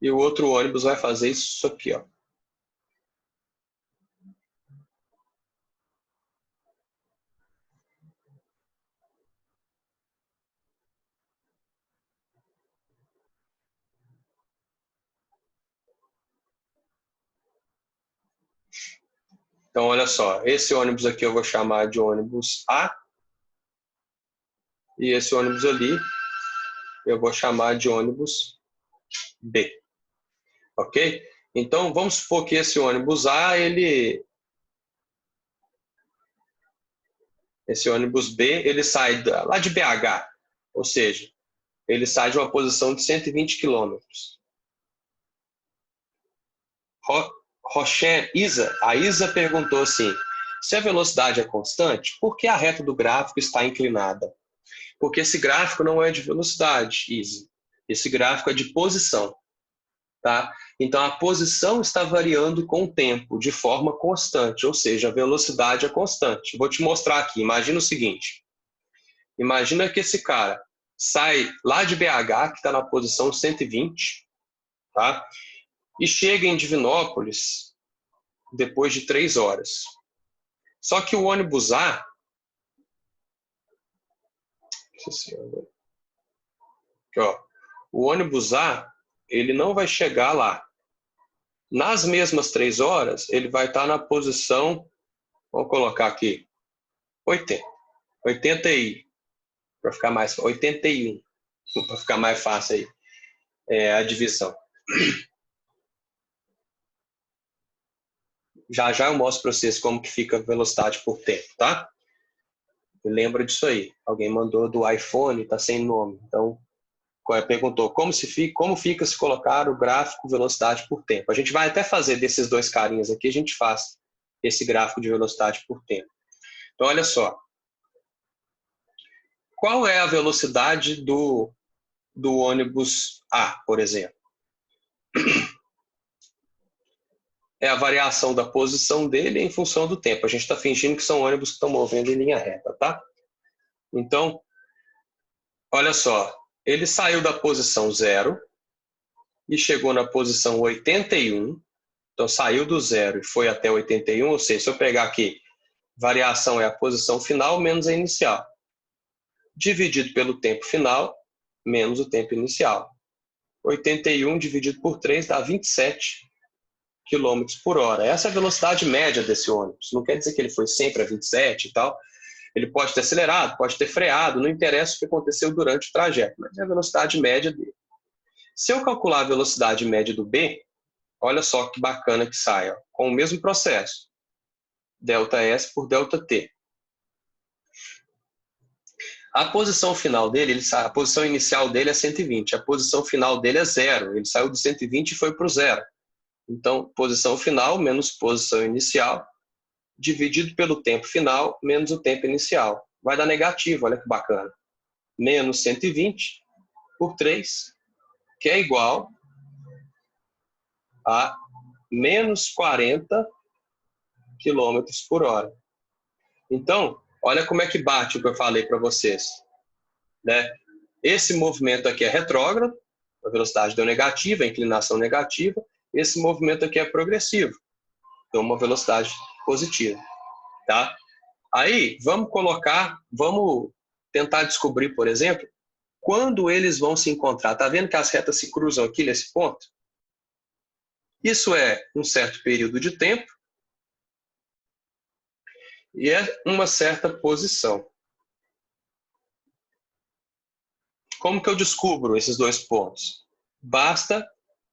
E o outro ônibus vai fazer isso aqui, ó. Então, olha só. Esse ônibus aqui eu vou chamar de ônibus A. E esse ônibus ali eu vou chamar de ônibus B. Ok? Então, vamos supor que esse ônibus A, esse ônibus B, ele sai lá de BH. Ou seja, ele sai de uma posição de 120 quilômetros. A Isa perguntou assim, se a velocidade é constante, por que a reta do gráfico está inclinada? Porque esse gráfico não é de velocidade, Isa. Esse gráfico é de posição. Tá? Então, a posição está variando com o tempo, de forma constante, ou seja, a velocidade é constante. Vou te mostrar aqui. Imagina o seguinte. Imagina que esse cara sai lá de BH, que está na posição 120, tá? E chega em Divinópolis depois de 3 horas. Só que o ônibus A... Aqui, ó, o ônibus A, ele não vai chegar lá. Nas mesmas 3 horas, ele vai estar na posição, vamos colocar aqui, 80. 80 para ficar mais 81, para ficar mais fácil aí, a divisão. Já já eu mostro para vocês como que fica a velocidade por tempo, tá? Lembra disso aí. Alguém mandou do iPhone, tá sem nome. Então, perguntou como fica se colocar o gráfico velocidade por tempo. A gente vai até fazer desses dois carinhas aqui, a gente faz esse gráfico de velocidade por tempo. Então, olha só. Qual é a velocidade do ônibus A, por exemplo? É a variação da posição dele em função do tempo. A gente está fingindo que são ônibus que estão movendo em linha reta, tá? Então, olha só. Ele saiu da posição 0 e chegou na posição 81. Então, saiu do 0 e foi até 81. Ou seja, se eu pegar aqui, variação é a posição final menos a inicial. Dividido pelo tempo final, menos o tempo inicial. 81 dividido por 3 dá 27 km por hora. Essa é a velocidade média desse ônibus. Não quer dizer que ele foi sempre a 27 e tal. Ele pode ter acelerado, pode ter freado, não interessa o que aconteceu durante o trajeto, mas é a velocidade média dele. Se eu calcular a velocidade média do B, olha só que bacana que sai, ó, com o mesmo processo. ΔS por ΔT. A posição final dele, a posição inicial dele é 120, a posição final dele é 0. Ele saiu de 120 e foi para o 0. Então, posição final menos posição inicial, dividido pelo tempo final menos o tempo inicial. Vai dar negativo, olha que bacana. Menos 120 por 3, que é igual a menos 40 km por hora. Então, olha como é que bate o que eu falei para vocês. Né? Esse movimento aqui é retrógrado, a velocidade deu negativa, a inclinação negativa. Esse movimento aqui é progressivo, então uma velocidade positiva. Tá? Aí, vamos tentar descobrir, por exemplo, quando eles vão se encontrar. Tá vendo que as retas se cruzam aqui nesse ponto? Isso é um certo período de tempo e é uma certa posição. Como que eu descubro esses dois pontos? Basta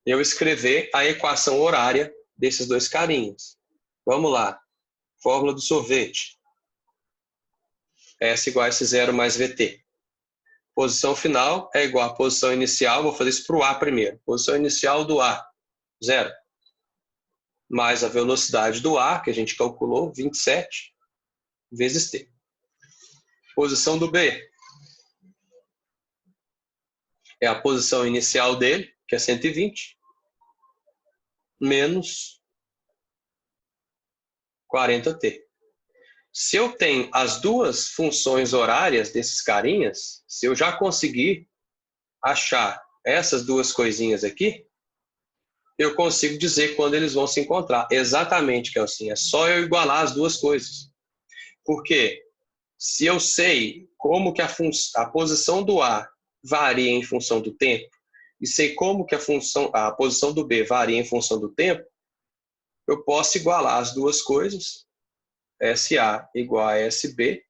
eu escrever a equação horária desses dois carinhas. Vamos lá. Fórmula do sorvete. S igual a S0 mais VT. Posição final é igual à posição inicial. Vou fazer isso para o A primeiro. Posição inicial do A, 0. Mais a velocidade do A, que a gente calculou, 27. vezes T. Posição do B é a posição inicial dele, que é 120, menos 40T. Se eu tenho as duas funções horárias desses carinhas, se eu já conseguir achar essas duas coisinhas aqui, eu consigo dizer quando eles vão se encontrar. Exatamente, Kelsin. É só eu igualar as duas coisas. Porque se eu sei como que a posição do A varia em função do tempo, e sei como que a posição do B varia em função do tempo, eu posso igualar as duas coisas, SA igual a SB,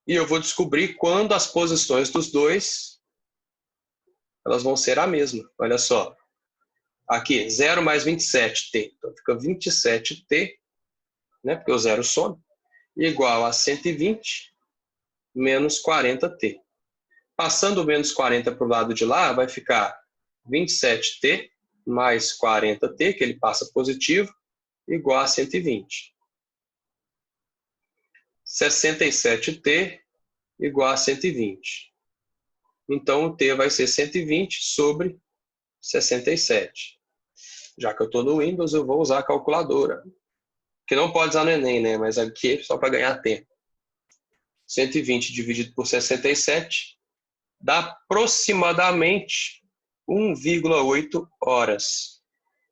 e eu vou descobrir quando as posições dos dois elas vão ser a mesma. Olha só. Aqui, 0 mais 27T. Então, fica 27T, né, porque o zero some, igual a 120 menos 40T. Passando o menos 40 para o lado de lá, vai ficar 27T mais 40T, que ele passa positivo, igual a 120. 67T igual a 120. Então, o T vai ser 120 sobre 67. Já que eu estou no Windows, eu vou usar a calculadora. Que não pode usar no Enem, né? Mas aqui é só para ganhar tempo. 120 dividido por 67 dá aproximadamente 1,8 horas.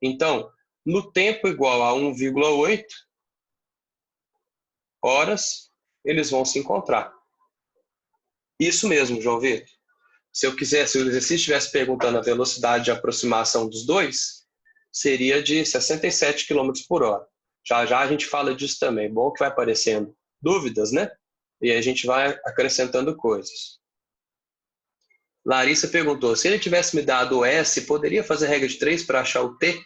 Então, no tempo igual a 1,8 horas, eles vão se encontrar. Isso mesmo, João Vitor. Se o exercício estivesse perguntando a velocidade de aproximação dos dois, seria de 67 km por hora. Já já a gente fala disso também. Bom que vai aparecendo dúvidas, né? E a gente vai acrescentando coisas. Larissa perguntou, se ele tivesse me dado o S, poderia fazer regra de 3 para achar o T?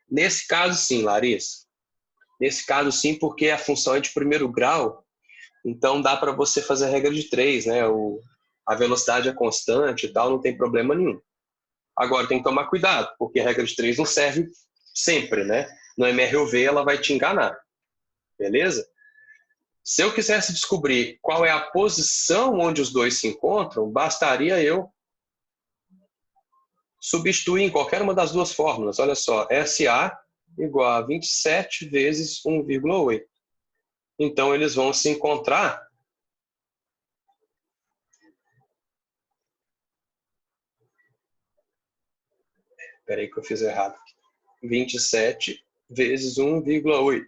Nesse caso, sim, Larissa. Nesse caso, sim, porque a função é de primeiro grau, então dá para você fazer a regra de 3, né? A velocidade é constante e tal, não tem problema nenhum. Agora, tem que tomar cuidado, porque a regra de 3 não serve sempre, né? No MRUV ela vai te enganar, beleza? Se eu quisesse descobrir qual é a posição onde os dois se encontram, bastaria eu substituir em qualquer uma das duas fórmulas. Olha só, SA igual a 27 vezes 1,8. Então, eles vão se encontrar Espera aí que eu fiz errado. 27 vezes 1,8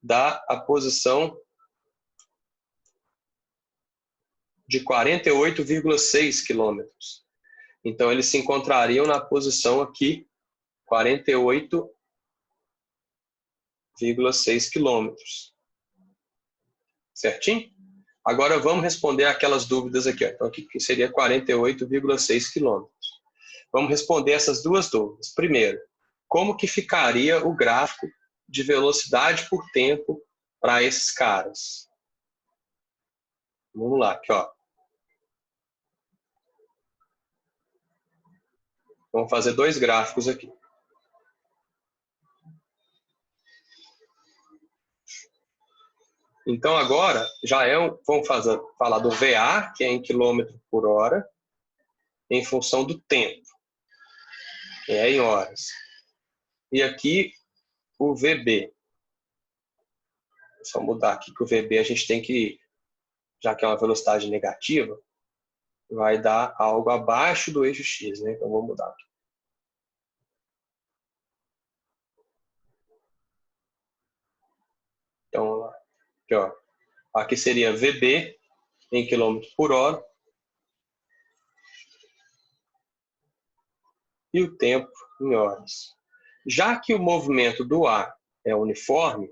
dá a posição de 48,6 quilômetros. Então, eles se encontrariam na posição aqui, 48,6 quilômetros. Certinho? Agora, vamos responder aquelas dúvidas aqui. Então, aqui seria 48,6 quilômetros. Vamos responder essas duas dúvidas. Primeiro, como que ficaria o gráfico de velocidade por tempo para esses caras? Vamos lá, aqui, ó. Vamos fazer dois gráficos aqui. Então, agora, vamos falar do VA, que é em quilômetro por hora, em função do tempo, que é em horas. E aqui, o VB. Só mudar aqui que o VB a gente tem que, já que é uma velocidade negativa, vai dar algo abaixo do eixo X, né? Então, vou mudar aqui. Então, aqui, ó. Aqui seria VB em quilômetro por hora. E o tempo em horas. Já que o movimento do ar é uniforme,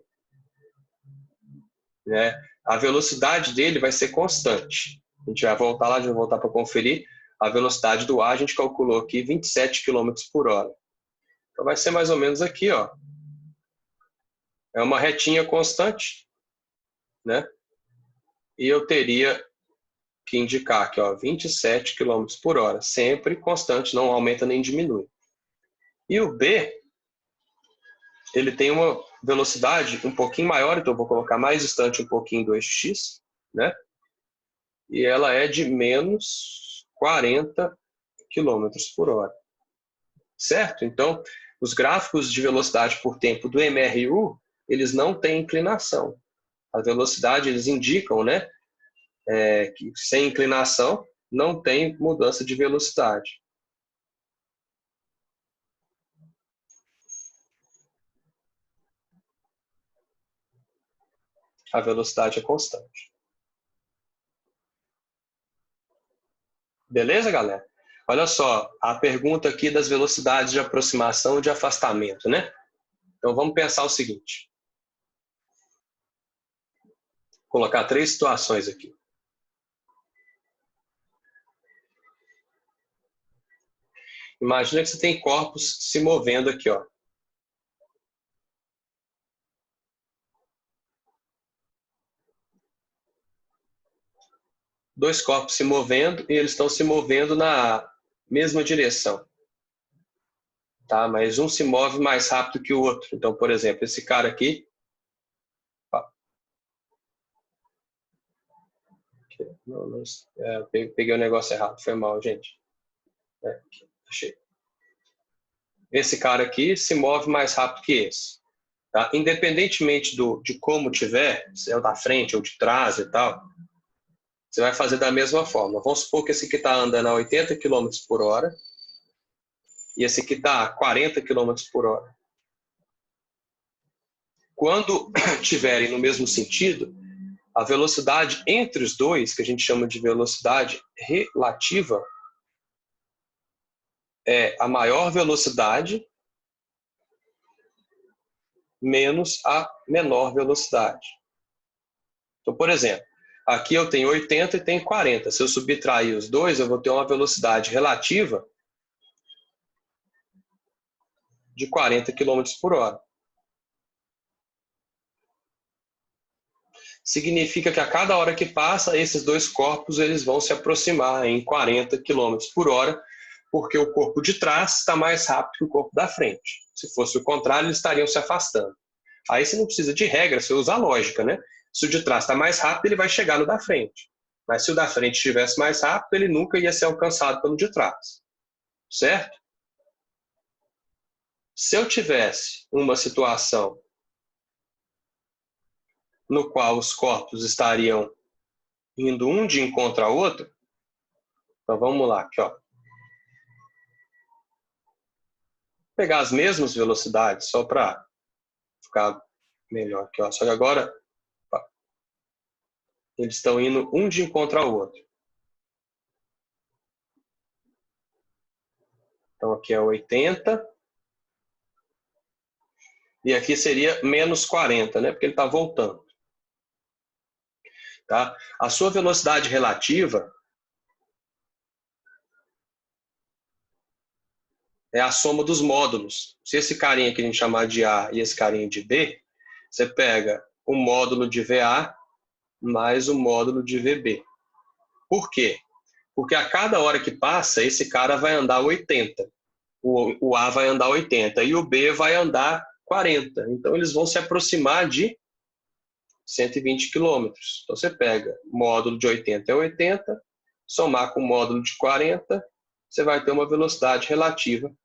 né, a velocidade dele vai ser constante. A gente vai voltar lá, para conferir. A velocidade do ar a gente calculou aqui 27 km por hora. Então vai ser mais ou menos aqui, ó. É uma retinha constante, né? E eu teria que indicar aqui, ó, 27 km por hora, sempre constante, não aumenta nem diminui. E o B, ele tem uma velocidade um pouquinho maior, então eu vou colocar mais distante um pouquinho do eixo X, né? E ela é de menos 40 km por hora. Certo? Então, os gráficos de velocidade por tempo do MRU, eles não têm inclinação. A velocidade, eles indicam, né, que sem inclinação não tem mudança de velocidade. A velocidade é constante. Beleza, galera? Olha só, a pergunta aqui das velocidades de aproximação e de afastamento, né? Então, vamos pensar o seguinte. Vou colocar 3 situações aqui. Imagina que você tem corpos se movendo aqui, ó. Dois corpos se movendo e eles estão se movendo na mesma direção. Tá? Mas um se move mais rápido que o outro. Então, por exemplo, esse cara aqui. Não, peguei o negócio errado, foi mal, gente. Achei. Esse cara aqui se move mais rápido que esse. Tá? Independentemente de como tiver, se é o da frente ou de trás e tal, você vai fazer da mesma forma. Vamos supor que esse aqui está andando a 80 km por hora e esse aqui está a 40 km por hora. Quando tiverem no mesmo sentido, a velocidade entre os dois, que a gente chama de velocidade relativa, é a maior velocidade menos a menor velocidade. Então, por exemplo, aqui eu tenho 80 e tenho 40. Se eu subtrair os dois, eu vou ter uma velocidade relativa de 40 km por hora. Significa que a cada hora que passa, esses dois corpos eles vão se aproximar em 40 km por hora, porque o corpo de trás está mais rápido que o corpo da frente. Se fosse o contrário, eles estariam se afastando. Aí você não precisa de regra, você usa a lógica, né? Se o de trás está mais rápido, ele vai chegar no da frente. Mas se o da frente estivesse mais rápido, ele nunca ia ser alcançado pelo de trás. Certo? Se eu tivesse uma situação no qual os corpos estariam indo um de encontro ao outro, então vamos lá, aqui, ó. Vou pegar as mesmas velocidades, só para ficar melhor aqui, ó. Só que agora eles estão indo um de encontro ao outro. Então aqui é 80. E aqui seria menos 40, né? Porque ele está voltando. Tá? A sua velocidade relativa é a soma dos módulos. Se esse carinha que a gente chamar de A e esse carinha de B, você pega o módulo de VA mais o módulo de VB. Por quê? Porque a cada hora que passa, esse cara vai andar 80. O A vai andar 80 e o B vai andar 40. Então, eles vão se aproximar de 120 km. Então, você pega o módulo de 80 é 80, somar com o módulo de 40, você vai ter uma velocidade relativa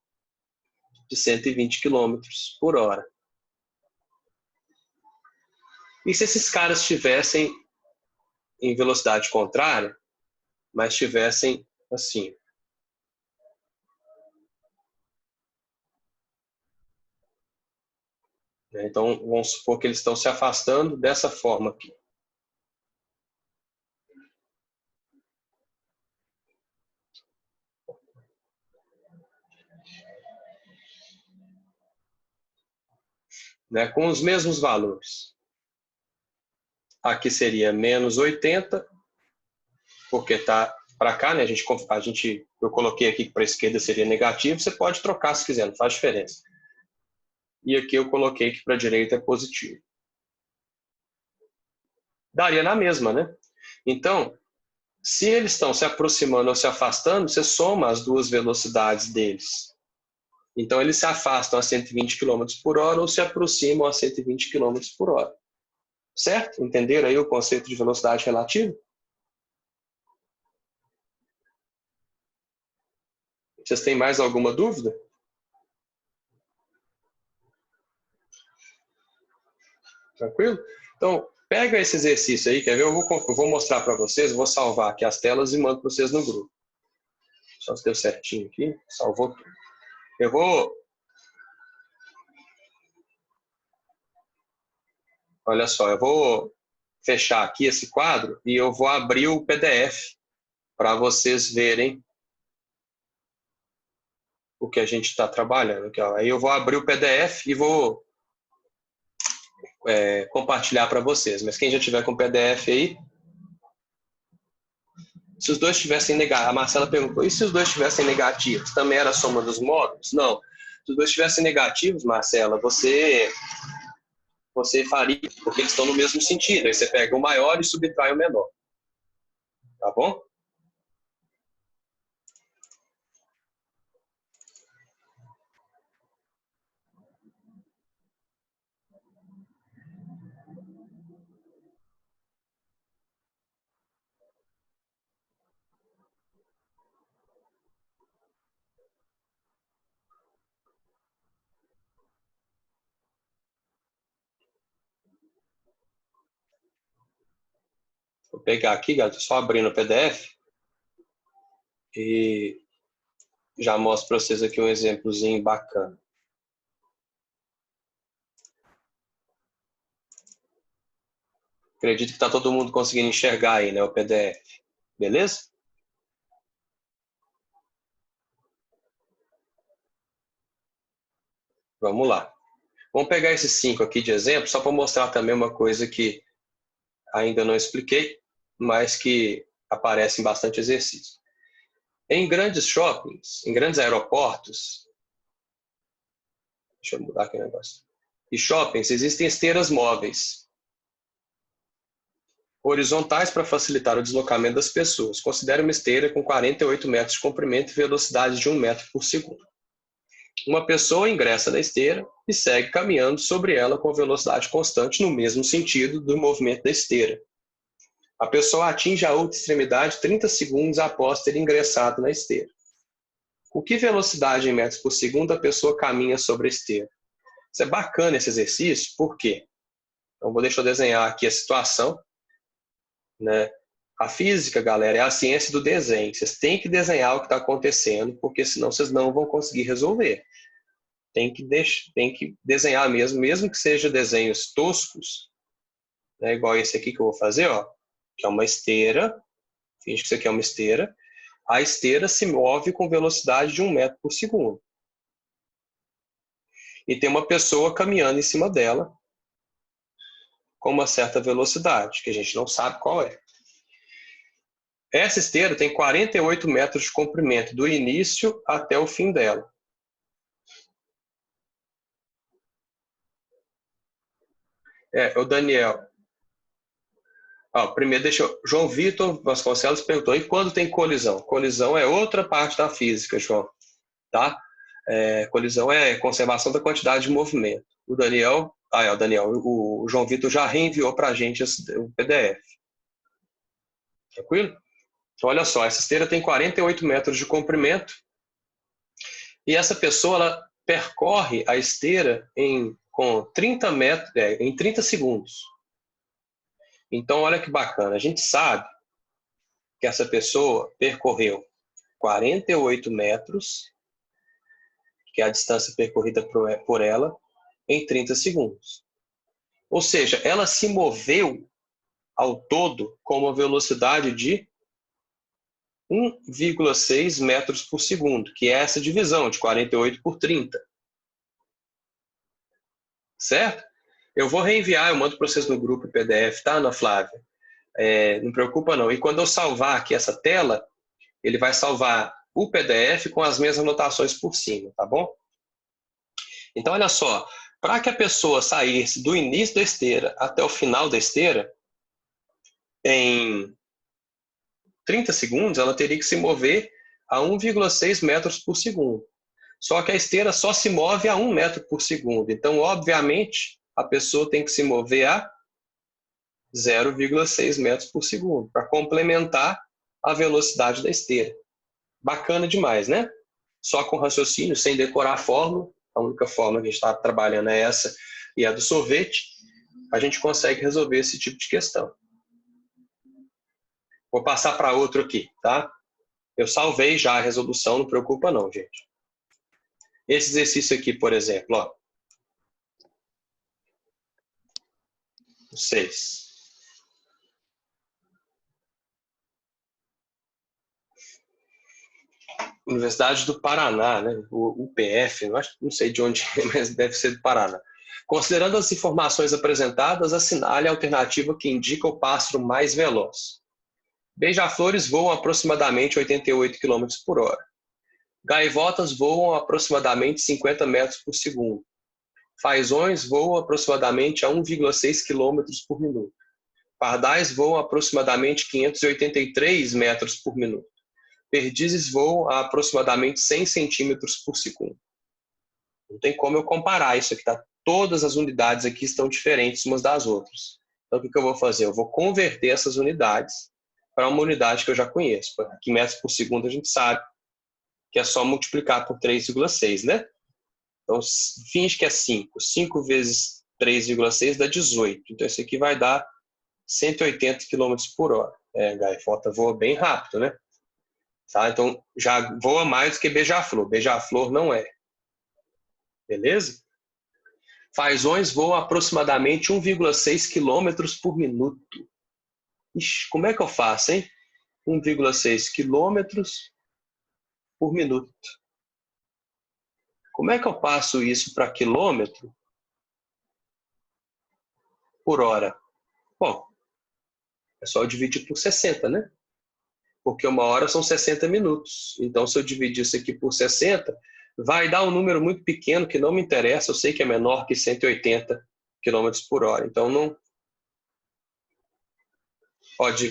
de 120 km por hora. E se esses caras estivessem em velocidade contrária, mas estivessem assim? Então, vamos supor que eles estão se afastando dessa forma aqui. Né, com os mesmos valores. Aqui seria menos 80, porque está para cá, né? Eu coloquei aqui que para a esquerda seria negativo, você pode trocar se quiser, não faz diferença. E aqui eu coloquei que para a direita é positivo. Daria na mesma, né? Então, se eles estão se aproximando ou se afastando, você soma as duas velocidades deles. Então, eles se afastam a 120 km por hora ou se aproximam a 120 km por hora. Certo? Entenderam aí o conceito de velocidade relativa? Vocês têm mais alguma dúvida? Tranquilo? Então, pega esse exercício aí, quer ver? Eu vou mostrar para vocês, vou salvar aqui as telas e mando para vocês no grupo. Só se deu certinho aqui, salvou tudo. Eu vou... Olha só, eu vou fechar aqui esse quadro e eu vou abrir o PDF para vocês verem o que a gente está trabalhando aqui, ó. Aí eu vou abrir o PDF e vou compartilhar para vocês. Mas quem já tiver com o PDF aí, se os dois tivessem negativos, a Marcela perguntou, e se os dois tivessem negativos? Também era a soma dos módulos? Não. Se os dois tivessem negativos, Marcela, você faria, porque eles estão no mesmo sentido. Aí você pega o maior e subtrai o menor. Tá bom? Vou pegar aqui, galera, só abrindo o PDF e já mostro para vocês aqui um exemplozinho bacana. Acredito que está todo mundo conseguindo enxergar aí, né, o PDF. Beleza? Vamos lá. Vamos pegar esses 5 aqui de exemplo, só para mostrar também uma coisa que ainda não expliquei, mas que aparece em bastante exercício. Em grandes shoppings, em grandes aeroportos, deixa eu mudar aqui o negócio. E shoppings, existem esteiras móveis, horizontais para facilitar o deslocamento das pessoas. Considere uma esteira com 48 metros de comprimento e velocidade de 1 metro por segundo. Uma pessoa ingressa na esteira e segue caminhando sobre ela com velocidade constante no mesmo sentido do movimento da esteira. A pessoa atinge a outra extremidade 30 segundos após ter ingressado na esteira. Com que velocidade em metros por segundo a pessoa caminha sobre a esteira? Isso é bacana esse exercício, por quê? Então, deixa eu desenhar aqui a situação. Né? A física, galera, é a ciência do desenho. Vocês têm que desenhar o que está acontecendo, porque senão vocês não vão conseguir resolver. Tem que desenhar mesmo que seja desenhos toscos, né? Igual esse aqui que eu vou fazer, ó, que é uma esteira. Finge que isso aqui é uma esteira. A esteira se move com velocidade de 1 metro por segundo. E tem uma pessoa caminhando em cima dela com uma certa velocidade, que a gente não sabe qual é. Essa esteira tem 48 metros de comprimento, do início até o fim dela. O Daniel. Primeiro, João Vitor Vasconcelos perguntou, e quando tem colisão? Colisão é outra parte da física, João. Tá? Colisão é conservação da quantidade de movimento. O Daniel, o João Vitor já reenviou para a gente o PDF. Tranquilo? Então, olha só, essa esteira tem 48 metros de comprimento e essa pessoa ela percorre a esteira com 30 metros, em 30 segundos. Então, olha que bacana. A gente sabe que essa pessoa percorreu 48 metros, que é a distância percorrida por ela, em 30 segundos. Ou seja, ela se moveu ao todo com uma velocidade de 1,6 metros por segundo, que é essa divisão de 48 por 30. Certo? Eu vou reenviar, eu mando para vocês no grupo PDF, tá, Ana Flávia? Não preocupa não. E quando eu salvar aqui essa tela, ele vai salvar o PDF com as mesmas anotações por cima, tá bom? Então, olha só, para que a pessoa saísse do início da esteira até o final da esteira, em 30 segundos, ela teria que se mover a 1,6 metros por segundo. Só que a esteira só se move a 1 metro por segundo. Então, obviamente, a pessoa tem que se mover a 0,6 metros por segundo para complementar a velocidade da esteira. Bacana demais, né? Só com raciocínio, sem decorar a fórmula. A única fórmula que a gente está trabalhando é essa e a do sorvete. A gente consegue resolver esse tipo de questão. Vou passar para outro aqui, tá? Eu salvei já a resolução, não preocupa não, gente. Esse exercício aqui, por exemplo, ó. 6. Universidade do Paraná, né? O UPF, não sei de onde é, mas deve ser do Paraná. Considerando as informações apresentadas, assinale a alternativa que indica o pássaro mais veloz. Beija-flores voam aproximadamente 88 km por hora. Gaivotas voam aproximadamente 50 metros por segundo. Fazões voam aproximadamente a 1,6 km por minuto. Pardais voam aproximadamente 583 metros por minuto. Perdizes voam a aproximadamente 100 centímetros por segundo. Não tem como eu comparar isso aqui, tá? Todas as unidades aqui estão diferentes umas das outras. Então, o que eu vou fazer? Eu vou converter essas unidades para uma unidade que eu já conheço. Aqui, metros por segundo, a gente sabe que é só multiplicar por 3,6, né? Então, finge que é 5. 5 vezes 3,6 dá 18. Então, isso aqui vai dar 180 km por hora. A gaivota voa bem rápido, né? Tá? Então, já voa mais do que beija-flor. Beija-flor não é. Beleza? Fazões voam aproximadamente 1,6 km por minuto. Ixi, como é que eu faço, hein? 1,6 km por minuto. Como é que eu passo isso para quilômetro por hora? Bom, é só eu dividir por 60, né? Porque uma hora são 60 minutos. Então, se eu dividir isso aqui por 60, vai dar um número muito pequeno que não me interessa. Eu sei que é menor que 180 km por hora. Então, não...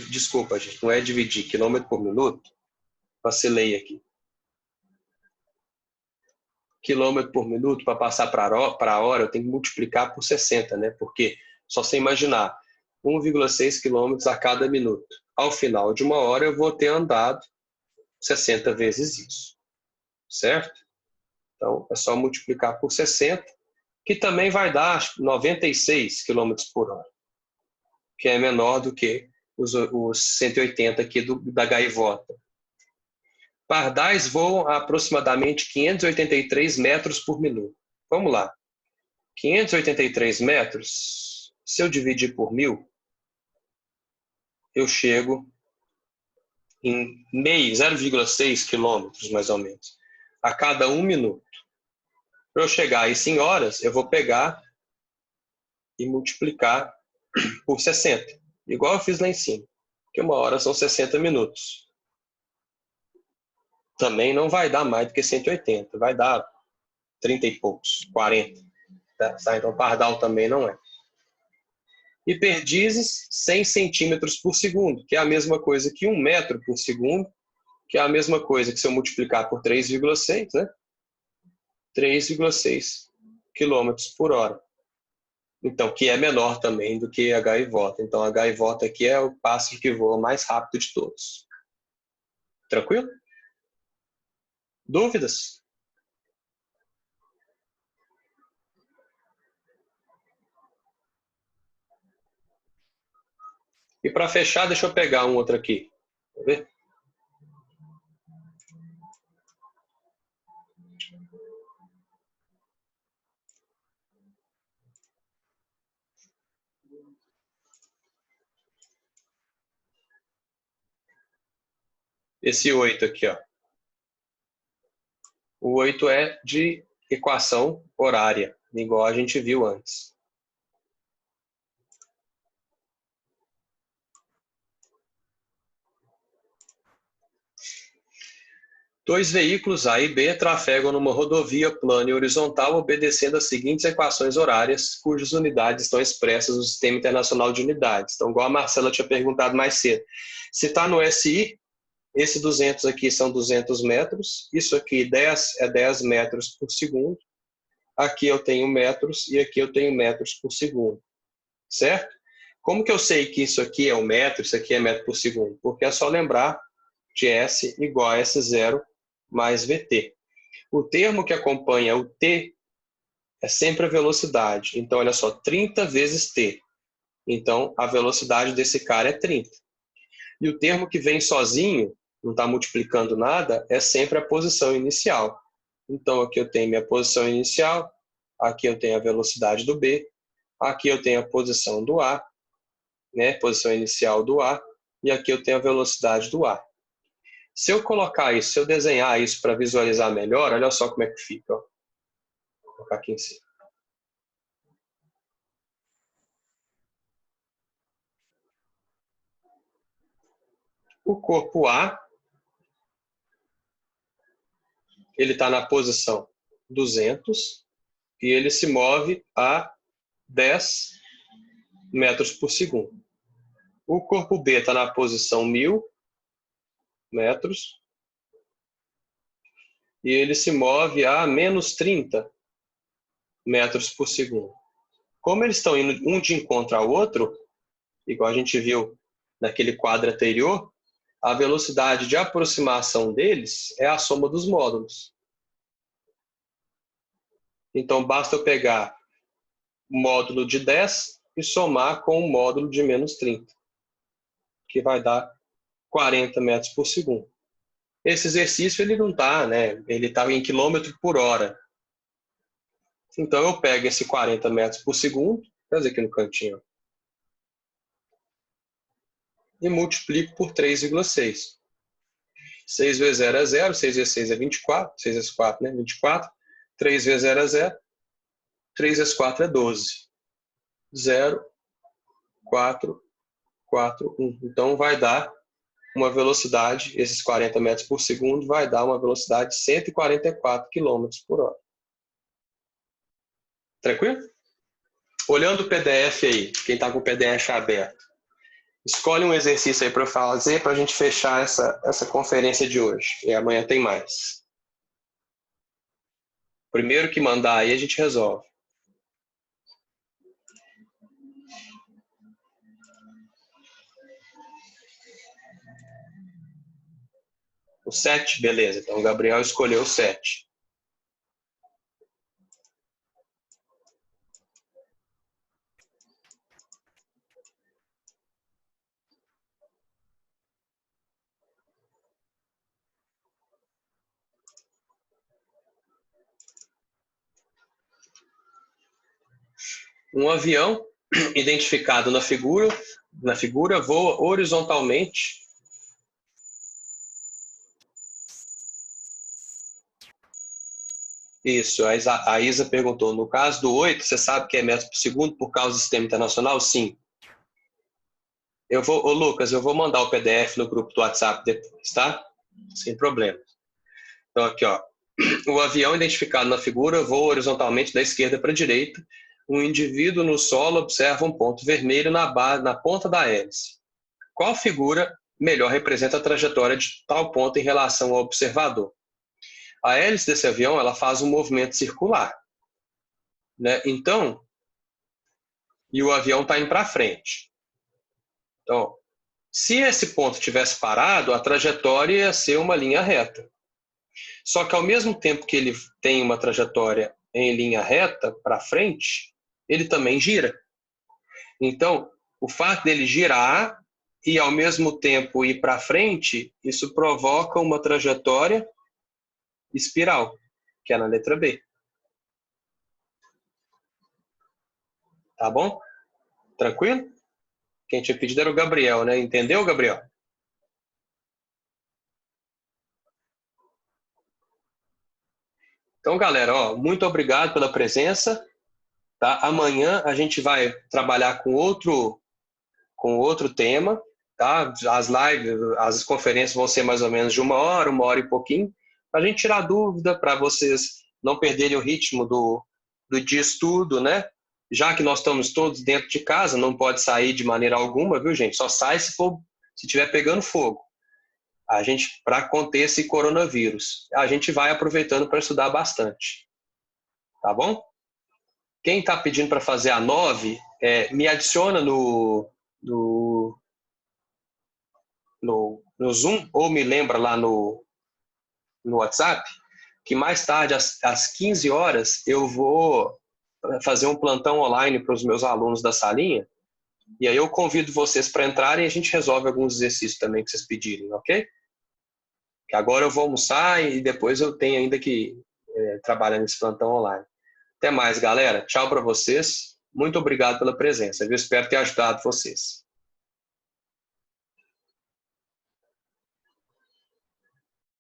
Desculpa, gente. Não é dividir quilômetro por minuto. Vacilei aqui. Quilômetro por minuto, para passar para a hora, eu tenho que multiplicar por 60, né? Porque, só você imaginar, 1,6 km a cada minuto. Ao final de uma hora, eu vou ter andado 60 vezes isso. Certo? Então, é só multiplicar por 60, que também vai dar 96 km por hora, que é menor do que os 180 aqui da gaivota. Pardais voam a aproximadamente 583 metros por minuto. Vamos lá. 583 metros, se eu dividir por 1.000, eu chego em 0,6 quilômetros, mais ou menos, a cada 1 minuto. Para eu chegar a isso em horas, eu vou pegar e multiplicar por 60, igual eu fiz lá em cima, porque uma hora são 60 minutos. Também não vai dar mais do que 180, vai dar 30 e poucos, 40. Tá? Então, pardal também não é. E perdizes, 100 centímetros por segundo, que é a mesma coisa que 1 metro por segundo, que é a mesma coisa que se eu multiplicar por 3,6, né? 3,6 quilômetros por hora. Então, que é menor também do que a gaivota. Então, a gaivota aqui é o pássaro que voa mais rápido de todos. Tranquilo? Dúvidas? E para fechar, deixa eu pegar um outro aqui. Quer ver? Esse 8 aqui, ó. O 8 é de equação horária, igual a gente viu antes. Dois veículos A e B trafegam numa rodovia plana e horizontal obedecendo as seguintes equações horárias, cujas unidades estão expressas no Sistema Internacional de Unidades. Então, igual a Marcela tinha perguntado mais cedo. Se está no SI, Esse 200 aqui são 200 metros. Isso aqui 10 é 10 metros por segundo. Aqui eu tenho metros e aqui eu tenho metros por segundo. Certo? Como que eu sei que isso aqui é um metro, isso aqui é metro por segundo? Porque é só lembrar de S igual a S0 mais VT. O termo que acompanha o T é sempre a velocidade. Então, olha só, 30 vezes T. Então, a velocidade desse cara é 30. E o termo que vem sozinho, não está multiplicando nada, é sempre a posição inicial. Então, aqui eu tenho minha posição inicial, aqui eu tenho a velocidade do B, aqui eu tenho a posição do A, né, posição inicial do A, e aqui eu tenho a velocidade do A. Se eu colocar isso, se eu desenhar isso para visualizar melhor, olha só como é que fica. Ó. Vou colocar aqui em cima. O corpo A, ele está na posição 200 e ele se move a 10 metros por segundo. O corpo B está na posição 1000 metros e ele se move a menos 30 metros por segundo. Como eles estão indo um de encontro ao outro, igual a gente viu naquele quadro anterior, a velocidade de aproximação deles é a soma dos módulos. Então, basta eu pegar o módulo de 10 e somar com o módulo de menos 30, que vai dar 40 metros por segundo. Esse exercício ele não está, né? Ele está em quilômetro por hora. Então, eu pego esse 40 metros por segundo, vou fazer aqui no cantinho, e multiplico por 3,6. 6 vezes 0 é 0, 6 vezes 6 é 24, 6 vezes 4, né? 24. 3 vezes 0 é 0, 3 vezes 4 é 12. 0, 4, 4, 1. Então, vai dar uma velocidade, esses 40 metros por segundo, vai dar uma velocidade de 144 km por hora. Tranquilo? Olhando o PDF aí, quem está com o PDF aberto, escolhe um exercício aí para eu fazer para a gente fechar essa conferência de hoje. E amanhã tem mais. Primeiro que mandar aí, a gente resolve. O 7, beleza. Então o Gabriel escolheu o 7. Um avião identificado na figura voa horizontalmente. Isso, a Isa perguntou, no caso do 8, você sabe que é metros por segundo por causa do sistema internacional? Sim. Ô Lucas, eu vou mandar o PDF no grupo do WhatsApp depois, tá? Sem problema. Então aqui, ó, o avião identificado na figura voa horizontalmente da esquerda para a direita. Um indivíduo no solo observa um ponto vermelho na ponta da hélice. Qual figura melhor representa a trajetória de tal ponto em relação ao observador? A hélice desse avião ela faz um movimento circular, né? Então, e o avião está indo para frente. Então, se esse ponto tivesse parado, a trajetória ia ser uma linha reta. Só que ao mesmo tempo que ele tem uma trajetória em linha reta para frente, ele também gira. Então, o fato dele girar e ao mesmo tempo ir para frente, isso provoca uma trajetória espiral, que é na letra B. Tá bom? Tranquilo? Quem tinha pedido era o Gabriel, né? Entendeu, Gabriel? Então, galera, ó, muito obrigado pela presença. Tá? Amanhã a gente vai trabalhar com outro tema. Tá? As lives, as conferências vão ser mais ou menos de 1 hora e pouquinho, para a gente tirar dúvida, para vocês não perderem o ritmo do dia estudo, né? Já que nós estamos todos dentro de casa, não pode sair de maneira alguma, viu, gente? Só sai se estiver pegando fogo. para conter esse coronavírus. A gente vai aproveitando para estudar bastante. Tá bom? Quem está pedindo para fazer a 9, me adiciona no Zoom ou me lembra lá no WhatsApp, que mais tarde, às 15 horas, eu vou fazer um plantão online para os meus alunos da salinha, e aí eu convido vocês para entrarem e a gente resolve alguns exercícios também que vocês pedirem, ok? Que agora eu vou almoçar e depois eu tenho ainda que trabalhar nesse plantão online. Até mais, galera. Tchau para vocês. Muito obrigado pela presença. Eu espero ter ajudado vocês.